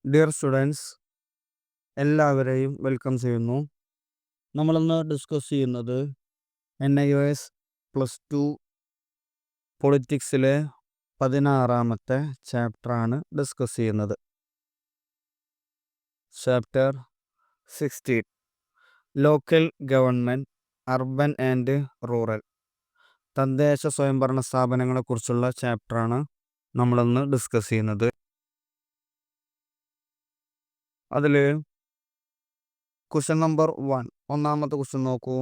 Dear students, എല്ലാവരെയും welcome ചെയ്യുന്നു. നമ്മളിന്ന് ഡിസ്കസ് ചെയ്യുന്നത് NIOS +2 പൊളിറ്റിക്സിലെ 16ാമത്തെ ചാപ്റ്ററാണ് ഡിസ്കസ് ചെയ്യുന്നത്. Chapter 16 local government, urban and rural, തദ്ദേശ സ്വയംഭരണ സ്ഥാപനങ്ങളെക്കുറിച്ചുള്ള ചാപ്റ്ററാണ് നമ്മളിന്ന് ഡിസ്കസ് ചെയ്യുന്നത്. അതിൽ ക്വസ്റ്റ്യൻ നമ്പർ 1, ഒന്നാമത്തെ ക്വസ്റ്റ്യൻ നോക്കൂ.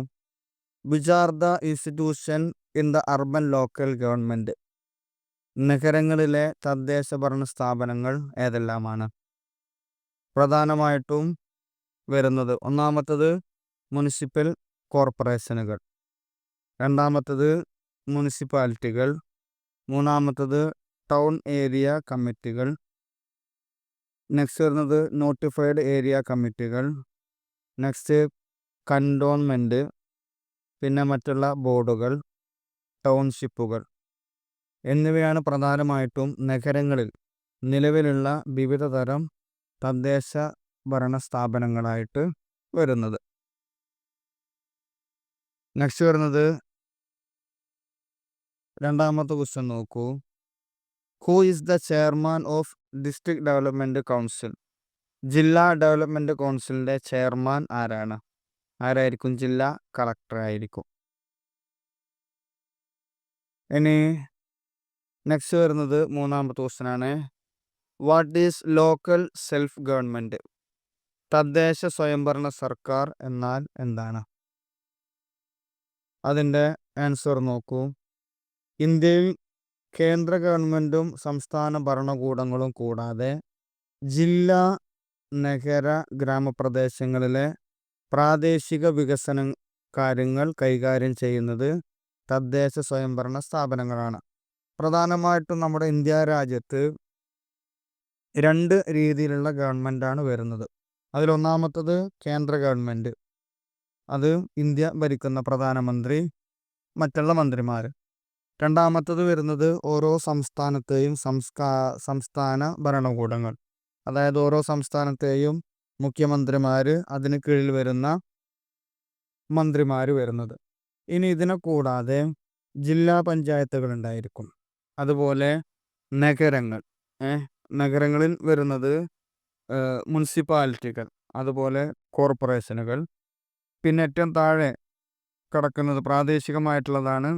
Which are the institution in the urban local government? നഗരങ്ങളിലെ തദ്ദേശ ഭരണ സ്ഥാപനങ്ങൾ ഏതെല്ലാമാണ്? പ്രധാനമായിട്ടും വരുന്നത് ഒന്നാമത്തത് മുനിസിപ്പൽ കോർപ്പറേഷനുകൾ, രണ്ടാമത്തത് മുനിസിപ്പാലിറ്റികൾ, മൂന്നാമത്തത് ടൗൺ ഏരിയ കമ്മിറ്റികൾ, നെക്സ്റ്റ് വരുന്നത് നോട്ടിഫൈഡ് ഏരിയ കമ്മിറ്റികൾ, നെക്സ്റ്റ് കണ്ടോൺമെൻറ്റ്, പിന്നെ മറ്റുള്ള ബോർഡുകൾ, ടൗൺഷിപ്പുകൾ എന്നിവയാണ് പ്രധാനമായിട്ടും നഗരങ്ങളിൽ നിലവിലുള്ള വിവിധ തരം തദ്ദേശ ഭരണ സ്ഥാപനങ്ങളായിട്ട് വരുന്നത്. നെക്സ്റ്റ് വരുന്നത് രണ്ടാമത്തെ ക്വസ്റ്റ്യൻ നോക്കൂ. Who is the chairman of district development council? ജില്ലാ ഡെവലപ്മെൻറ്റ് കൗൺസിലിൻ്റെ ചെയർമാൻ ആരാണ്? ആരായിരിക്കും? ജില്ലാ കളക്ടർ ആയിരിക്കും. ഇനി നെക്സ്റ്റ് വരുന്നത് മൂന്നാമത്തെ ക്വസ്റ്റ്യനാണ്. What is local self government? തദ്ദേശ സ്വയംഭരണ സർക്കാർ എന്നാൽ എന്താണ്? അതിൻ്റെ ആൻസർ നോക്കൂ. ഇന്ത്യയിൽ കേന്ദ്ര ഗവൺമെൻറ്റും സംസ്ഥാന ഭരണകൂടങ്ങളും കൂടാതെ ജില്ലാ, നഗര, ഗ്രാമപ്രദേശങ്ങളിലെ പ്രാദേശിക വികസന കാര്യങ്ങൾ കൈകാര്യം ചെയ്യുന്നത് തദ്ദേശ സ്വയംഭരണ സ്ഥാപനങ്ങളാണ്. പ്രധാനമായിട്ടും നമ്മുടെ ഇന്ത്യ രാജ്യത്ത് രണ്ട് രീതിയിലുള്ള ഗവൺമെൻറ്റാണ് വരുന്നത്. അതിലൊന്നാമത്തത് കേന്ദ്ര ഗവൺമെൻറ്, അത് ഇന്ത്യ ഭരിക്കുന്ന പ്രധാനമന്ത്രി, മറ്റുള്ള മന്ത്രിമാർ. രണ്ടാമത്തത് വരുന്നത് ഓരോ സംസ്ഥാനത്തെയും സംസ്ഥാന ഭരണകൂടങ്ങൾ, അതായത് ഓരോ സംസ്ഥാനത്തെയും മുഖ്യമന്ത്രിമാർ, അതിന് കീഴിൽ വരുന്ന മന്ത്രിമാർ വരുന്നത്. ഇനി ഇതിനെ കൂടാതെ ജില്ലാ പഞ്ചായത്തുകൾ ഉണ്ടായിരിക്കും. അതുപോലെ നഗരങ്ങൾ, നഗരങ്ങളിൽ വരുന്നത് മുനിസിപ്പാലിറ്റികൾ, അതുപോലെ കോർപ്പറേഷനുകൾ. പിന്നെ ഏറ്റവും താഴെ കിടക്കുന്നത് പ്രാദേശികമായിട്ടുള്ളതാണ്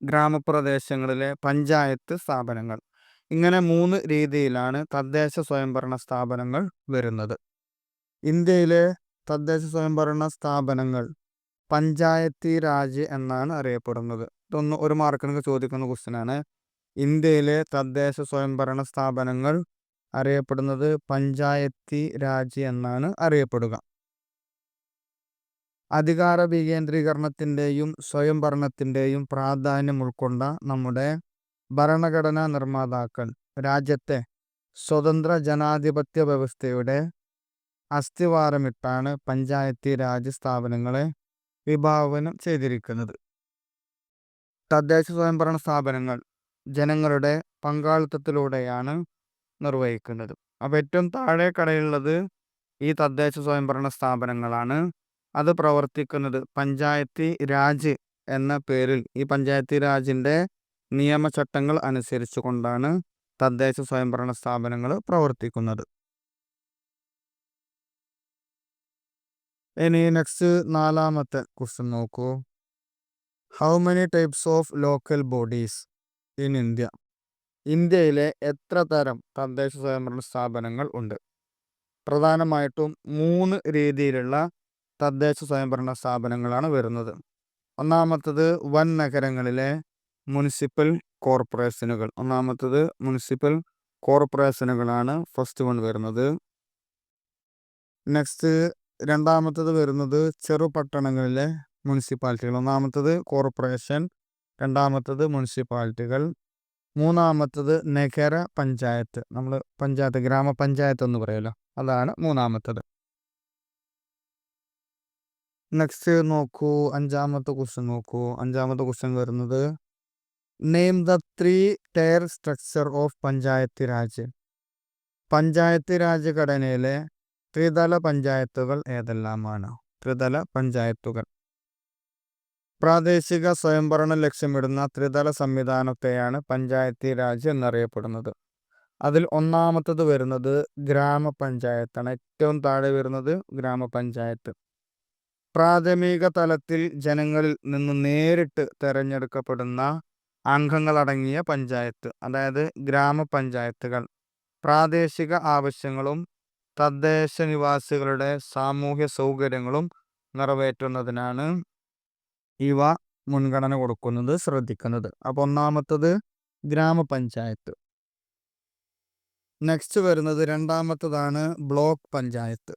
ഗ്രാമപ്രദേശങ്ങളിലെ പഞ്ചായത്ത് സ്ഥാപനങ്ങൾ. ഇങ്ങനെ 3 രീതിയിലാണ് തദ്ദേശ സ്വയംഭരണ സ്ഥാപനങ്ങൾ വരുന്നത്. ഇന്ത്യയിലെ തദ്ദേശ സ്വയംഭരണ സ്ഥാപനങ്ങൾ പഞ്ചായത്തി രാജ് എന്നാണ് അറിയപ്പെടുന്നത്. ഇതൊന്ന് ഒരു മാർക്കിന് ചോദിക്കുന്ന ക്വസ്റ്റ്യനാണ്. ഇന്ത്യയിലെ തദ്ദേശ സ്വയംഭരണ സ്ഥാപനങ്ങൾ അറിയപ്പെടുന്നത് പഞ്ചായത്തി രാജ് എന്നാണ് അറിയപ്പെടുക. അധികാര വികേന്ദ്രീകരണത്തിൻ്റെയും സ്വയംഭരണത്തിൻ്റെയും പ്രാധാന്യം ഉൾക്കൊണ്ട നമ്മുടെ ഭരണഘടനാ നിർമ്മാതാക്കൾ രാജ്യത്തെ സ്വതന്ത്ര ജനാധിപത്യ വ്യവസ്ഥയുടെ അസ്ഥിവാരമിട്ടാണ് പഞ്ചായത്തി രാജ് സ്ഥാപനങ്ങളെ വിഭാവനം ചെയ്തിരിക്കുന്നത്. തദ്ദേശ സ്വയംഭരണ സ്ഥാപനങ്ങൾ ജനങ്ങളുടെ പങ്കാളിത്തത്തിലൂടെയാണ് നിർവഹിക്കുന്നത്. അപ്പോൾ ഏറ്റവും താഴെ കടയുള്ളത് ഈ തദ്ദേശ സ്വയംഭരണ സ്ഥാപനങ്ങളാണ്. അത് പ്രവർത്തിക്കുന്നത് പഞ്ചായത്തി രാജ് എന്ന പേരിൽ, ഈ പഞ്ചായത്തി രാജിൻ്റെ നിയമചട്ടങ്ങൾ അനുസരിച്ച് കൊണ്ടാണ് തദ്ദേശ സ്വയംഭരണ സ്ഥാപനങ്ങൾ പ്രവർത്തിക്കുന്നത്. ഇനി നെക്സ്റ്റ് നാലാമത്തെ ക്വസ്റ്റ്യൻ നോക്കൂ. How many types of local bodies in India? ഇന്ത്യയിലെ എത്ര തരം തദ്ദേശ സ്വയംഭരണ സ്ഥാപനങ്ങൾ ഉണ്ട്? പ്രധാനമായിട്ടും 3 രീതിയിലുള്ള തദ്ദേശ സ്വയംഭരണ സ്ഥാപനങ്ങളാണ് വരുന്നത്. ഒന്നാമത്തത് വൻ നഗരങ്ങളിലെ മുനിസിപ്പൽ കോർപ്പറേഷനുകൾ. മുനിസിപ്പൽ കോർപ്പറേഷനുകളാണ് ഫസ്റ്റ് വൺ വരുന്നത്. നെക്സ്റ്റ് രണ്ടാമത്തത് വരുന്നത് ചെറുപട്ടണങ്ങളിലെ മുനിസിപ്പാലിറ്റികൾ. ഒന്നാമത്തത് കോർപ്പറേഷൻ, രണ്ടാമത്തത് മുനിസിപ്പാലിറ്റികൾ, മൂന്നാമത്തത് നഗര പഞ്ചായത്ത്. നമ്മൾ പഞ്ചായത്ത്, ഗ്രാമപഞ്ചായത്ത് എന്ന് പറയുമല്ലോ, അതാണ് മൂന്നാമത്തത്. നെക്സ്റ്റ് നോക്കൂ, അഞ്ചാമത്തെ ക്വസ്റ്റ്യൻ നോക്കൂ. അഞ്ചാമത്തെ ക്വസ്റ്റ്യൻ വരുന്നത് name the 3 tier structure of Panchayati Raj. Panchayat Raj ഘടനയിലെ ത്രിതല പഞ്ചായത്തുകൾ ഏതെല്ലാമാണ്? ത്രിതല പഞ്ചായത്തുകൾ. പ്രാദേശിക സ്വയംഭരണം ലക്ഷ്യമിടുന്ന ത്രിതല സംവിധാനത്തെയാണ് പഞ്ചായത്തി രാജ് എന്നറിയപ്പെടുന്നത്. അതിൽ ഒന്നാമത്തത് വരുന്നത് ഗ്രാമപഞ്ചായത്താണ്. ഏറ്റവും താഴെ വരുന്നത് ഗ്രാമപഞ്ചായത്ത്. പ്രാഥമിക തലത്തിൽ ജനങ്ങളിൽ നിന്ന് നേരിട്ട് തെരഞ്ഞെടുക്കപ്പെടുന്ന അംഗങ്ങളടങ്ങിയ പഞ്ചായത്ത്, അതായത് ഗ്രാമപഞ്ചായത്തുകൾ പ്രാദേശിക ആവശ്യങ്ങളും തദ്ദേശ നിവാസികളുടെ സാമൂഹ്യ സൗകര്യങ്ങളും നിറവേറ്റുന്നതിനാണ് ഇവ മുൻഗണന കൊടുക്കുന്നത്, ശ്രദ്ധിക്കുന്നത്. അപ്പോൾ ഒന്നാമത്തത് ഗ്രാമപഞ്ചായത്ത്. നെക്സ്റ്റ് വരുന്നത് രണ്ടാമത്തതാണ് ബ്ലോക്ക് പഞ്ചായത്ത്.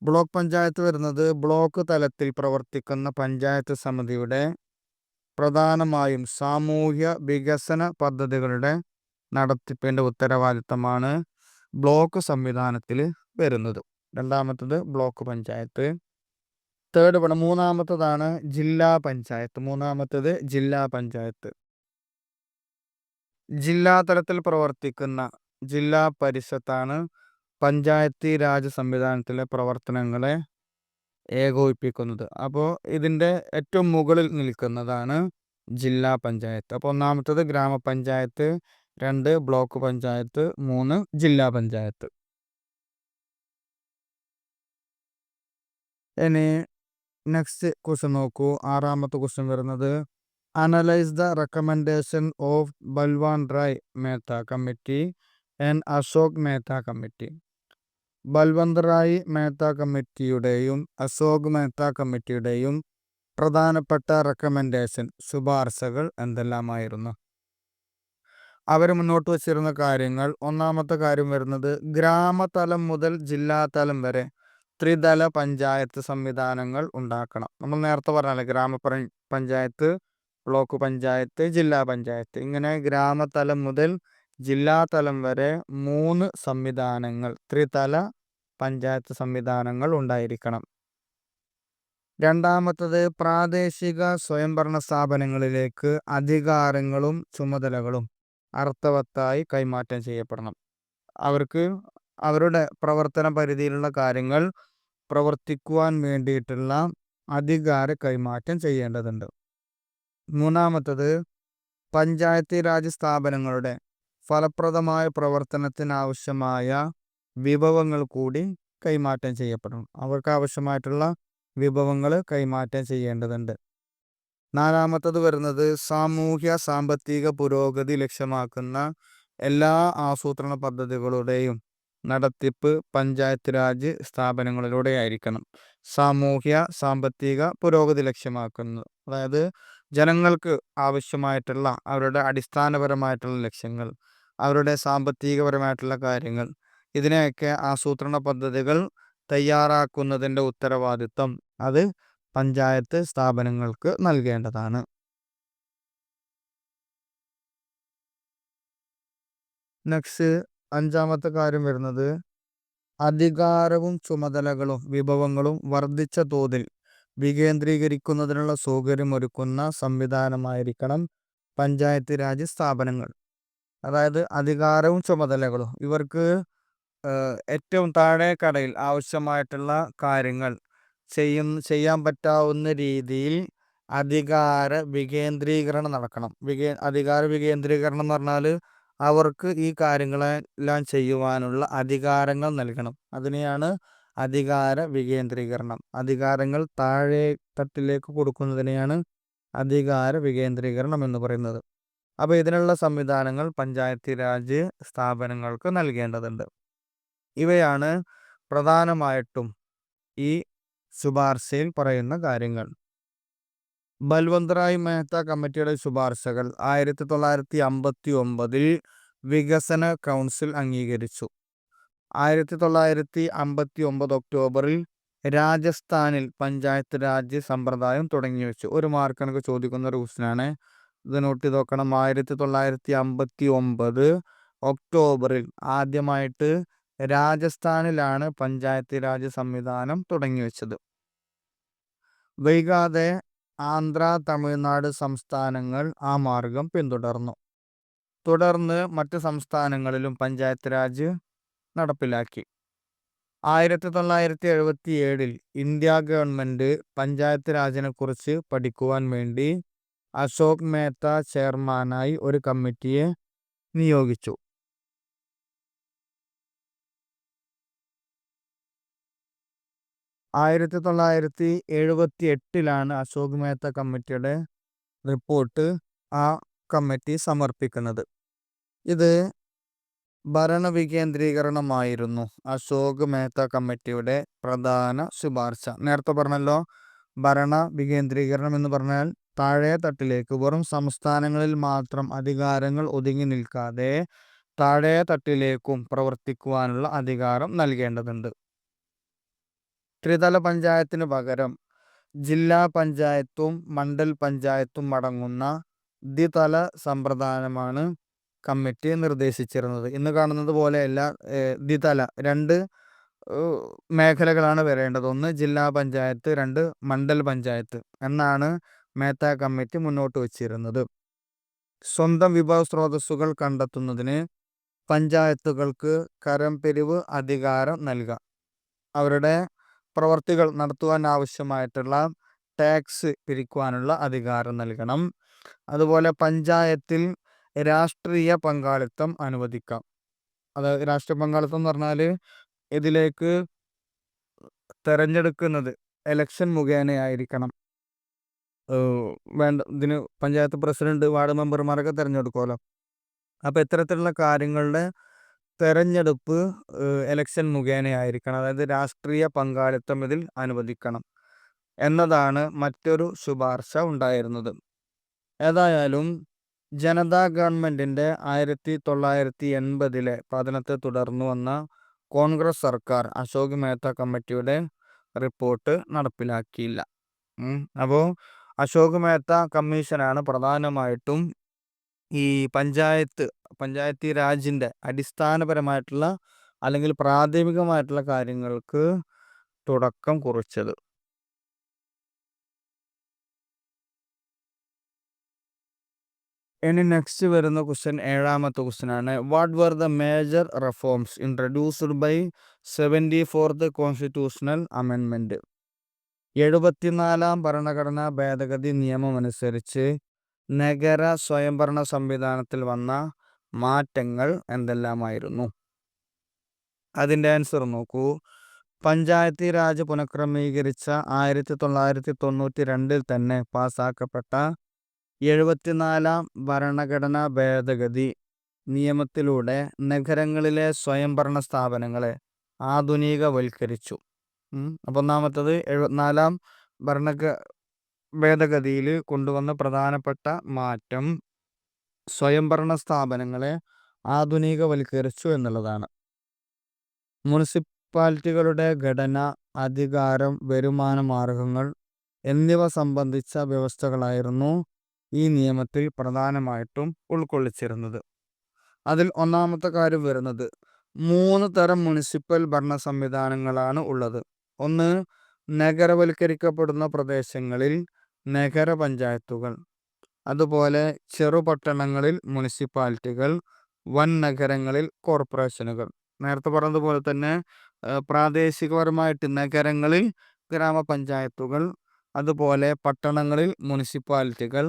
ബ്ലോക്ക് പഞ്ചായത്ത് വരുന്നത് ബ്ലോക്ക് തലത്തിൽ പ്രവർത്തിക്കുന്ന പഞ്ചായത്ത് സമിതിയുടെ പ്രധാനമായും സാമൂഹ്യ വികസന പദ്ധതികളുടെ നടത്തിപ്പിൻ്റെ ഉത്തരവാദിത്തമാണ് ബ്ലോക്ക് സംവിധാനത്തിൽ വരുന്നത്. രണ്ടാമത്തത് ബ്ലോക്ക് പഞ്ചായത്ത്. മൂന്നാമത്തതാണ് ജില്ലാ പഞ്ചായത്ത്. മൂന്നാമത്തത് ജില്ലാ പഞ്ചായത്ത്. ജില്ലാ തലത്തിൽ പ്രവർത്തിക്കുന്ന ജില്ലാ പരിഷത്താണ് പഞ്ചായത്തി രാജ് സംവിധാനത്തിലെ പ്രവർത്തനങ്ങളെ ഏകോപിപ്പിക്കുന്നത്. അപ്പോൾ ഇതിൻ്റെ ഏറ്റവും മുകളിൽ നിൽക്കുന്നതാണ് ജില്ലാ പഞ്ചായത്ത്. അപ്പോൾ ഒന്നാമത്തത് ഗ്രാമപഞ്ചായത്ത്, 2 ബ്ലോക്ക് പഞ്ചായത്ത്, 3 ജില്ലാ പഞ്ചായത്ത്. ഇനി നെക്സ്റ്റ് ക്വസ്റ്റ്യൻ നോക്കൂ. ആറാമത്തെ ക്വസ്റ്റ്യൻ വരുന്നത് analyse the recommendation of Balwant Rai Mehta committee and Ashok Mehta committee. Balwant Rai Mehta കമ്മിറ്റിയുടെയും അശോക് മേത്ത കമ്മിറ്റിയുടെയും പ്രധാനപ്പെട്ട റെക്കമെൻഡേഷൻ, ശുപാർശകൾ എന്തെല്ലാമായിരുന്നു? അവർ മുന്നോട്ട് വച്ചിരുന്ന കാര്യങ്ങൾ, ഒന്നാമത്തെ കാര്യം വരുന്നത് ഗ്രാമതലം മുതൽ ജില്ലാതലം വരെ ത്രിതല പഞ്ചായത്ത് സംവിധാനങ്ങൾ ഉണ്ടാക്കണം. നമ്മൾ നേരത്തെ പറഞ്ഞാലേ പഞ്ചായത്ത്, ബ്ലോക്ക് പഞ്ചായത്ത്, ജില്ലാ പഞ്ചായത്ത്, ഇങ്ങനെ ഗ്രാമതലം മുതൽ ജില്ലാതലം വരെ 3 സംവിധാനങ്ങൾ, ത്രിതല പഞ്ചായത്ത് സംവിധാനങ്ങൾ ഉണ്ടായിരിക്കണം. രണ്ടാമത്തത് പ്രാദേശിക സ്വയംഭരണ സ്ഥാപനങ്ങളിലേക്ക് അധികാരങ്ങളും ചുമതലകളും അർത്ഥവത്തായി കൈമാറ്റം ചെയ്യപ്പെടണം. അവർക്ക് അവരുടെ പ്രവർത്തന പരിധിയിലുള്ള കാര്യങ്ങൾ പ്രവർത്തിക്കുവാൻ വേണ്ടിയിട്ടുള്ള അധികാര കൈമാറ്റം ചെയ്യേണ്ടതുണ്ട്. മൂന്നാമത്തത് പഞ്ചായത്തി രാജ് സ്ഥാപനങ്ങളുടെ ഫലപ്രദമായ പ്രവർത്തനത്തിനാവശ്യമായ വിഭവങ്ങൾ കൂടി കൈമാറ്റം ചെയ്യപ്പെടണം. അവർക്ക് ആവശ്യമായിട്ടുള്ള വിഭവങ്ങൾ കൈമാറ്റം ചെയ്യേണ്ടതുണ്ട്. നാലാമത്തത് വരുന്നത് സാമൂഹ്യ സാമ്പത്തിക പുരോഗതി ലക്ഷ്യമാക്കുന്ന എല്ലാ ആസൂത്രണ പദ്ധതികളുടെയും നടത്തിപ്പ് പഞ്ചായത്ത് രാജ് സ്ഥാപനങ്ങളിലൂടെ ആയിരിക്കണം. സാമൂഹ്യ സാമ്പത്തിക പുരോഗതി ലക്ഷ്യമാക്കുന്നത്, അതായത് ജനങ്ങൾക്ക് ആവശ്യമായിട്ടുള്ള അവരുടെ അടിസ്ഥാനപരമായിട്ടുള്ള ലക്ഷ്യങ്ങൾ, അവരുടെ സാമ്പത്തികപരമായിട്ടുള്ള കാര്യങ്ങൾ, ഇതിനെയൊക്കെ ആസൂത്രണ പദ്ധതികൾ തയ്യാറാക്കുന്നതിൻ്റെ ഉത്തരവാദിത്വം അത് പഞ്ചായത്ത് സ്ഥാപനങ്ങൾക്ക് നൽകേണ്ടതാണ്. നെക്സ്റ്റ് അഞ്ചാമത്തെ കാര്യം വരുന്നത് അധികാരവും ചുമതലകളും വിഭവങ്ങളും വർദ്ധിച്ച തോതിൽ വികേന്ദ്രീകരിക്കുന്നതിനുള്ള സൗകര്യമൊരുക്കുന്ന സംവിധാനമായിരിക്കണം പഞ്ചായത്ത് രാജ് സ്ഥാപനങ്ങൾ. അതായത് അധികാരവും ചുമതലകളും ഇവർക്ക് ഏറ്റവും താഴെ കടയിൽ ആവശ്യമായിട്ടുള്ള കാര്യങ്ങൾ ചെയ്യാൻ പറ്റാവുന്ന രീതിയിൽ അധികാര വികേന്ദ്രീകരണം നടക്കണം. അധികാര വികേന്ദ്രീകരണം എന്ന് പറഞ്ഞാൽ അവർക്ക് ഈ കാര്യങ്ങളെല്ലാം ചെയ്യുവാനുള്ള അധികാരങ്ങൾ നൽകണം. അതിനെയാണ് അധികാര വികേന്ദ്രീകരണം. അധികാരങ്ങൾ താഴെ തട്ടിലേക്ക് കൊടുക്കുന്നതിനെയാണ് അധികാര വികേന്ദ്രീകരണം എന്ന് പറയുന്നത്. അപ്പോൾ ഇതിനുള്ള സംവിധാനങ്ങൾ പഞ്ചായത്തി രാജ് സ്ഥാപനങ്ങൾക്ക് നൽകേണ്ടതുണ്ട്. ഇവയാണ് പ്രധാനമായിട്ടും ഈ ശുപാർശയിൽ പറയുന്ന കാര്യങ്ങൾ. ബൽവന്ത് റായ് മേത്ത കമ്മിറ്റിയുടെ ശുപാർശകൾ 1959 വികസന കൗൺസിൽ അംഗീകരിച്ചു. 1959 ഒക്ടോബറിൽ രാജസ്ഥാനിൽ പഞ്ചായത്ത് രാജ് സമ്പ്രദായം തുടങ്ങിവെച്ചു. ഒരു മാർക്ക് എനിക്ക് ചോദിക്കുന്ന ഒരു ക്വസ്റ്റ്യനാണ്, ഇത് നോട്ട് ചെയ്ത് നോക്കണം. 1959 ഒക്ടോബറിൽ ആദ്യമായിട്ട് രാജസ്ഥാനിലാണ് പഞ്ചായത്ത് രാജ് സംവിധാനം തുടങ്ങിവെച്ചത്. വൈകാതെ ആന്ധ്ര, തമിഴ്നാട് സംസ്ഥാനങ്ങൾ ആ മാർഗം പിന്തുടർന്നു. തുടർന്ന് മറ്റ് സംസ്ഥാനങ്ങളിലും പഞ്ചായത്ത് രാജ് നടപ്പിലാക്കി. 1977 ഇന്ത്യ ഗവൺമെന്റ് പഞ്ചായത്ത് രാജിനെക്കുറിച്ച് പഠിക്കുവാൻ വേണ്ടി അശോക് മേത്ത ചെയർമാനായി ഒരു കമ്മിറ്റിയെ നിയോഗിച്ചു. 1978 അശോക് മേത്ത കമ്മിറ്റിയുടെ റിപ്പോർട്ട് ആ കമ്മിറ്റി സമർപ്പിക്കുന്നത്. ഇത് ഭരണവികേന്ദ്രീകരണമായിരുന്നു അശോക് മേത്ത കമ്മിറ്റിയുടെ പ്രധാന ശുപാർശ. നേരത്തെ പറഞ്ഞല്ലോ, ഭരണ വികേന്ദ്രീകരണം എന്ന് പറഞ്ഞാൽ താഴെ തട്ടിലേക്ക്, വെറും സംസ്ഥാനങ്ങളിൽ മാത്രം അധികാരങ്ങൾ ഒതുങ്ങി നിൽക്കാതെ താഴെ തട്ടിലേക്കും പ്രവർത്തിക്കുവാനുള്ള അധികാരം നൽകേണ്ടതുണ്ട്. ത്രിതല പഞ്ചായത്തിന് പകരം ജില്ലാ പഞ്ചായത്തും മണ്ഡൽ പഞ്ചായത്തും അടങ്ങുന്ന ദ്വിതല സമ്പ്രദായമാണ് കമ്മിറ്റി നിർദ്ദേശിച്ചിരുന്നത്. ഇന്ന് കാണുന്നത് പോലെയല്ല, ദ്വിതല, രണ്ട് മേഖലകളാണ് വരേണ്ടത്. ഒന്ന് ജില്ലാ പഞ്ചായത്ത്, രണ്ട് മണ്ഡൽ പഞ്ചായത്ത് എന്നാണ് മേത്ത കമ്മിറ്റി മുന്നോട്ട് വച്ചിരുന്നത്. സ്വന്തം വിഭവ സ്രോതസ്സുകൾ കണ്ടെത്തുന്നതിന് പഞ്ചായത്തുകൾക്ക് കരംപിരിവ് അധികാരം നൽകാം. അവരുടെ പ്രവർത്തികൾ നടത്തുവാൻ ആവശ്യമായിട്ടുള്ള ടാക്സ് പിരിക്കുവാനുള്ള അധികാരം നൽകണം. അതുപോലെ പഞ്ചായത്തിൽ രാഷ്ട്രീയ പങ്കാളിത്തം അനുവദിക്കാം. അതായത് രാഷ്ട്രീയ പങ്കാളിത്തം എന്ന് പറഞ്ഞാൽ ഇതിലേക്ക് തെരഞ്ഞെടുക്കുന്നത് എലക്ഷൻ മുഖേനയായിരിക്കണം. ഇതിന് പഞ്ചായത്ത് പ്രസിഡന്റ്, വാർഡ് മെമ്പർമാരൊക്കെ തിരഞ്ഞെടുക്കുമല്ലോ. അപ്പോൾ ഇത്തരത്തിലുള്ള കാര്യങ്ങളുടെ തെരഞ്ഞെടുപ്പ് എലക്ഷൻ മുഖേനയായിരിക്കണം. അതായത് രാഷ്ട്രീയ പങ്കാളിത്തം ഇതിൽ അനുവദിക്കണം എന്നതാണ് മറ്റൊരു ശുപാർശ ഉണ്ടായിരുന്നത്. ഏതായാലും ജനതാ ഗവൺമെന്റിന്റെ 1980 പതനത്തെ തുടർന്നു വന്ന കോൺഗ്രസ് സർക്കാർ അശോക് മേത്ത കമ്മിറ്റിയുടെ റിപ്പോർട്ട് നടപ്പിലാക്കിയില്ല. അപ്പോൾ അശോക് മേത്ത കമ്മീഷനാണ് പ്രധാനമായിട്ടും ഈ പഞ്ചായത്തി രാജിന്റെ അടിസ്ഥാനപരമായിട്ടുള്ള അല്ലെങ്കിൽ പ്രാഥമികമായിട്ടുള്ള കാര്യങ്ങൾക്ക് തുടക്കം കുറിച്ചത്. ഇനി നെക്സ്റ്റ് വരുന്ന ക്വസ്റ്റ്യൻ, 7ാമത്തെ ക്വസ്റ്റ്യൻ ആണ്. What were the major reforms introduced by 74th constitutional അമെൻമെന്റ്? 74ാം ഭരണഘടനാ ഭേദഗതി നിയമം അനുസരിച്ച് നഗര സ്വയംഭരണ സംവിധാനത്തിൽ വന്ന മാറ്റങ്ങൾ എന്തെല്ലാമായിരുന്നു? അതിൻ്റെ ആൻസർ നോക്കൂ. പഞ്ചായത്തി രാജ് പുനഃക്രമീകരിച്ച 1992 തന്നെ പാസാക്കപ്പെട്ട 74ാം ഭരണഘടനാ ഭേദഗതി നിയമത്തിലൂടെ നഗരങ്ങളിലെ സ്വയംഭരണ സ്ഥാപനങ്ങളെ ആധുനികവൽക്കരിച്ചു. അപ്പോൾ ഒന്നാമത്തത് 74ാം ഭേദഗതിയിൽ കൊണ്ടുവന്ന പ്രധാനപ്പെട്ട മാറ്റം സ്വയംഭരണ സ്ഥാപനങ്ങളെ ആധുനികവൽക്കരിച്ചു എന്നുള്ളതാണ്. മുനിസിപ്പാലിറ്റികളുടെ ഘടന, അധികാരം, വരുമാന മാർഗങ്ങൾ എന്നിവ സംബന്ധിച്ച വ്യവസ്ഥകളായിരുന്നു ഈ നിയമത്തിൽ പ്രധാനമായിട്ടും ഉൾക്കൊള്ളിച്ചിരുന്നത്. അതിൽ ഒന്നാമത്തെ കാര്യം വരുന്നത് 3 തരം മുനിസിപ്പൽ ഭരണ സംവിധാനങ്ങളാണ് ഉള്ളത്. ഒന്ന്, നഗരവൽക്കരിക്കപ്പെടുന്ന പ്രദേശങ്ങളിൽ നഗരപഞ്ചായത്തുകൾ, അതുപോലെ ചെറുപട്ടണങ്ങളിൽ മുനിസിപ്പാലിറ്റികൾ, വൻ നഗരങ്ങളിൽ കോർപ്പറേഷനുകൾ. നേരത്തെ പറഞ്ഞതുപോലെ തന്നെ പ്രാദേശികപരമായിട്ട് നഗരങ്ങളിൽ ഗ്രാമപഞ്ചായത്തുകൾ, അതുപോലെ പട്ടണങ്ങളിൽ മുനിസിപ്പാലിറ്റികൾ,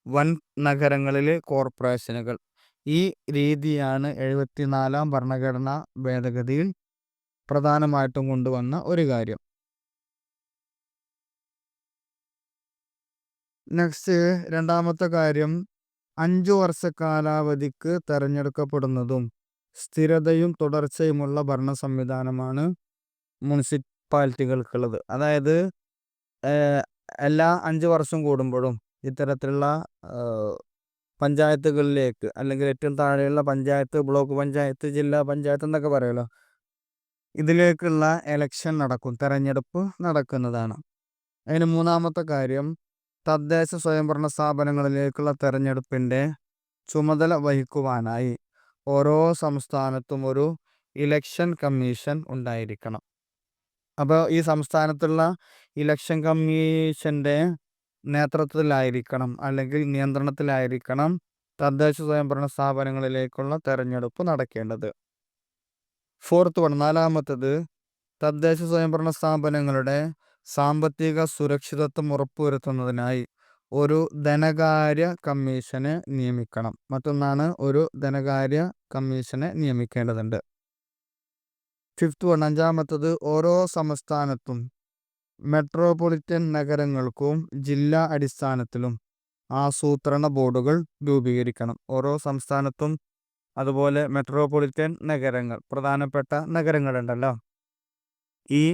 വൻ നഗരങ്ങളിൽ കോർപ്പറേഷനുകൾ. ഈ രീതിയാണ് 74ാം ഭരണഘടനാ ഭേദഗതിയിൽ പ്രധാനമായിട്ടും കൊണ്ടുവന്ന ഒരു കാര്യം. നെക്സ്റ്റ്, രണ്ടാമത്തെ കാര്യം, 5 വർഷ കാലാവധിക്ക് തെരഞ്ഞെടുക്കപ്പെടുന്നതും സ്ഥിരതയും തുടർച്ചയുമുള്ള ഭരണ സംവിധാനമാണ് മുനിസിപ്പാലിറ്റികൾക്കുള്ളത്. അതായത് എല്ലാ 5 വർഷം കൂടുമ്പോഴും ഇത്തരത്തിലുള്ള പഞ്ചായത്തുകളിലേക്ക്, അല്ലെങ്കിൽ ഏറ്റവും താഴെയുള്ള പഞ്ചായത്ത്, ബ്ലോക്ക് പഞ്ചായത്ത്, ജില്ലാ പഞ്ചായത്ത് എന്നൊക്കെ പറയുമല്ലോ, ഇതിലേക്കുള്ള എലക്ഷൻ നടക്കും, തെരഞ്ഞെടുപ്പ് നടക്കുന്നതാണ്. അതിന് മൂന്നാമത്തെ കാര്യം, തദ്ദേശ സ്വയംഭരണ സ്ഥാപനങ്ങളിലേക്കുള്ള തെരഞ്ഞെടുപ്പിൻ്റെ ചുമതല വഹിക്കുവാനായി ഓരോ സംസ്ഥാനത്തും ഒരു ഇലക്ഷൻ കമ്മീഷൻ ഉണ്ടായിരിക്കണം. അപ്പോൾ ഈ സംസ്ഥാനത്തുള്ള ഇലക്ഷൻ കമ്മീഷൻ്റെ നേതൃത്വത്തിലായിരിക്കണം അല്ലെങ്കിൽ നിയന്ത്രണത്തിലായിരിക്കണം തദ്ദേശ സ്വയംഭരണ സ്ഥാപനങ്ങളിലേക്കുള്ള തെരഞ്ഞെടുപ്പ് നടക്കേണ്ടത്. ഫോർത്ത് വൺ, നാലാമത്തത് തദ്ദേശ സ്വയംഭരണ സ്ഥാപനങ്ങളുടെ സാമ്പത്തിക സുരക്ഷിതത്വം ഉറപ്പുവരുത്തുന്നതിനായി ഒരു ധനകാര്യ കമ്മീഷനെ നിയമിക്കണം. മറ്റൊന്നാണ്, ഒരു ധനകാര്യ കമ്മീഷനെ നിയമിക്കേണ്ടതുണ്ട്. ഫിഫ്ത്ത് വൺ, അഞ്ചാമത്തത് ഓരോ സംസ്ഥാനത്തും മെട്രോപൊളിറ്റൻ നഗരങ്ങൾക്കും ജില്ലാ അടിസ്ഥാനത്തിലും ആസൂത്രണ ബോർഡുകൾ രൂപീകരിക്കണം. ഓരോ സംസ്ഥാനത്തും അതുപോലെ മെട്രോപൊളിറ്റൻ നഗരങ്ങൾ, പ്രധാനപ്പെട്ട നഗരങ്ങളുണ്ടല്ലോ, ഈ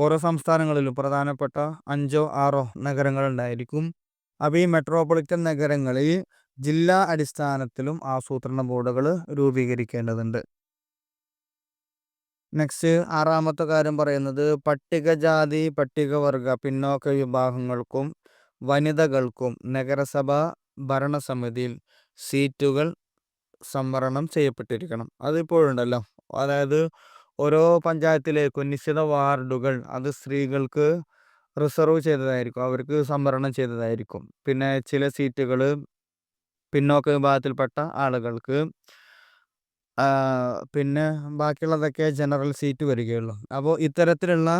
ഓരോ സംസ്ഥാനങ്ങളിലും പ്രധാനപ്പെട്ട 5-6 നഗരങ്ങളുണ്ടായിരിക്കും. അപ്പോൾ ഈ മെട്രോപൊളിറ്റൻ നഗരങ്ങളിൽ ജില്ലാ അടിസ്ഥാനത്തിലും ആസൂത്രണ ബോർഡുകൾ രൂപീകരിക്കേണ്ടതുണ്ട്. നെക്സ്റ്റ്, ആറാമത്തെ കാര്യം പറയുന്നത് പട്ടികജാതി പട്ടികവർഗ പിന്നോക്ക വിഭാഗങ്ങൾക്കും വനിതകൾക്കും നഗരസഭാ ഭരണസമിതിയിൽ സീറ്റുകൾ സംവരണം ചെയ്യപ്പെട്ടിരിക്കണം. അതിപ്പോഴുണ്ടല്ലോ. അതായത് ഓരോ പഞ്ചായത്തിലേക്കും നിശ്ചിത വാർഡുകൾ അത് സ്ത്രീകൾക്ക് റിസർവ് ചെയ്തതായിരിക്കും, അവർക്ക് സംവരണം ചെയ്തതായിരിക്കും. പിന്നെ ചില സീറ്റുകൾ പിന്നോക്ക വിഭാഗത്തിൽപ്പെട്ട ആളുകൾക്ക്, പിന്നെ ബാക്കിയുള്ളതൊക്കെ ജനറൽ സീറ്റ് വരികയുള്ളൂ. അപ്പോൾ ഇത്തരത്തിലുള്ള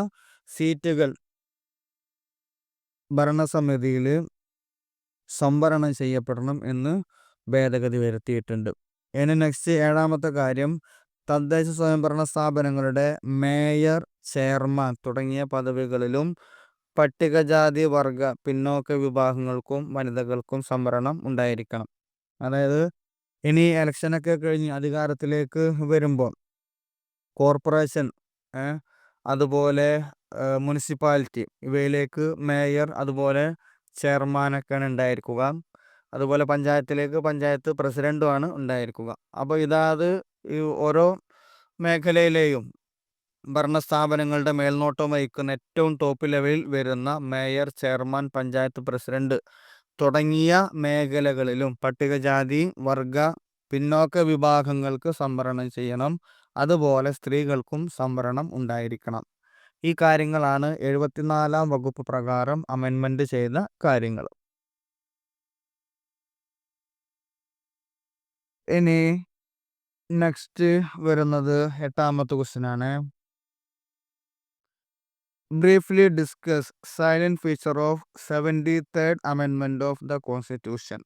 സീറ്റുകൾ ഭരണസമിതിയിൽ സംവരണം ചെയ്യപ്പെടണം എന്ന് ഭേദഗതി വരുത്തിയിട്ടുണ്ട്. ഇനി നെക്സ്റ്റ്, ഏഴാമത്തെ കാര്യം തദ്ദേശ സ്വയംഭരണ സ്ഥാപനങ്ങളുടെ മേയർ, ചെയർമാൻ തുടങ്ങിയ പദവികളിലും പട്ടികജാതി വർഗ പിന്നോക്ക വിഭാഗങ്ങൾക്കും വനിതകൾക്കും സംവരണം ഉണ്ടായിരിക്കണം. അതായത് ഇനി ഇലക്ഷനൊക്കെ കഴിഞ്ഞ് അധികാരത്തിലേക്ക് വരുമ്പോൾ കോർപ്പറേഷൻ, അതുപോലെ മുനിസിപ്പാലിറ്റി, ഇവയിലേക്ക് മേയർ അതുപോലെ ചെയർമാനൊക്കെയാണ് ഉണ്ടായിരിക്കുക. അതുപോലെ പഞ്ചായത്തിലേക്ക് പഞ്ചായത്ത് പ്രസിഡന്റുമാണ് ഉണ്ടായിരിക്കുക. അപ്പോൾ ഈ ഓരോ മേഖലയിലെയും ഭരണസ്ഥാപനങ്ങളുടെ മേൽനോട്ടം വഹിക്കുന്ന ഏറ്റവും ടോപ്പ് ലെവലിൽ വരുന്ന മേയർ, ചെയർമാൻ, പഞ്ചായത്ത് പ്രസിഡന്റ് തുടങ്ങിയ മേഖലകളിലും പട്ടികജാതി വർഗ പിന്നോക്ക വിഭാഗങ്ങൾക്ക് സംവരണം ചെയ്യണം. അതുപോലെ സ്ത്രീകൾക്കും സംവരണം ഉണ്ടായിരിക്കണം. ഈ കാര്യങ്ങളാണ് 74-ാം വകുപ്പ് പ്രകാരം അമെൻമെന്റ് ചെയ്ത കാര്യങ്ങൾ. ഇനി നെക്സ്റ്റ് വരുന്നത് 8ാമത്തെ ക്വസ്റ്റ്യൻ ആണ്. Briefly discuss salient feature of 73rd അമെൻമെന്റ് ഓഫ് ദ കോൺസ്റ്റിറ്റ്യൂഷൻ.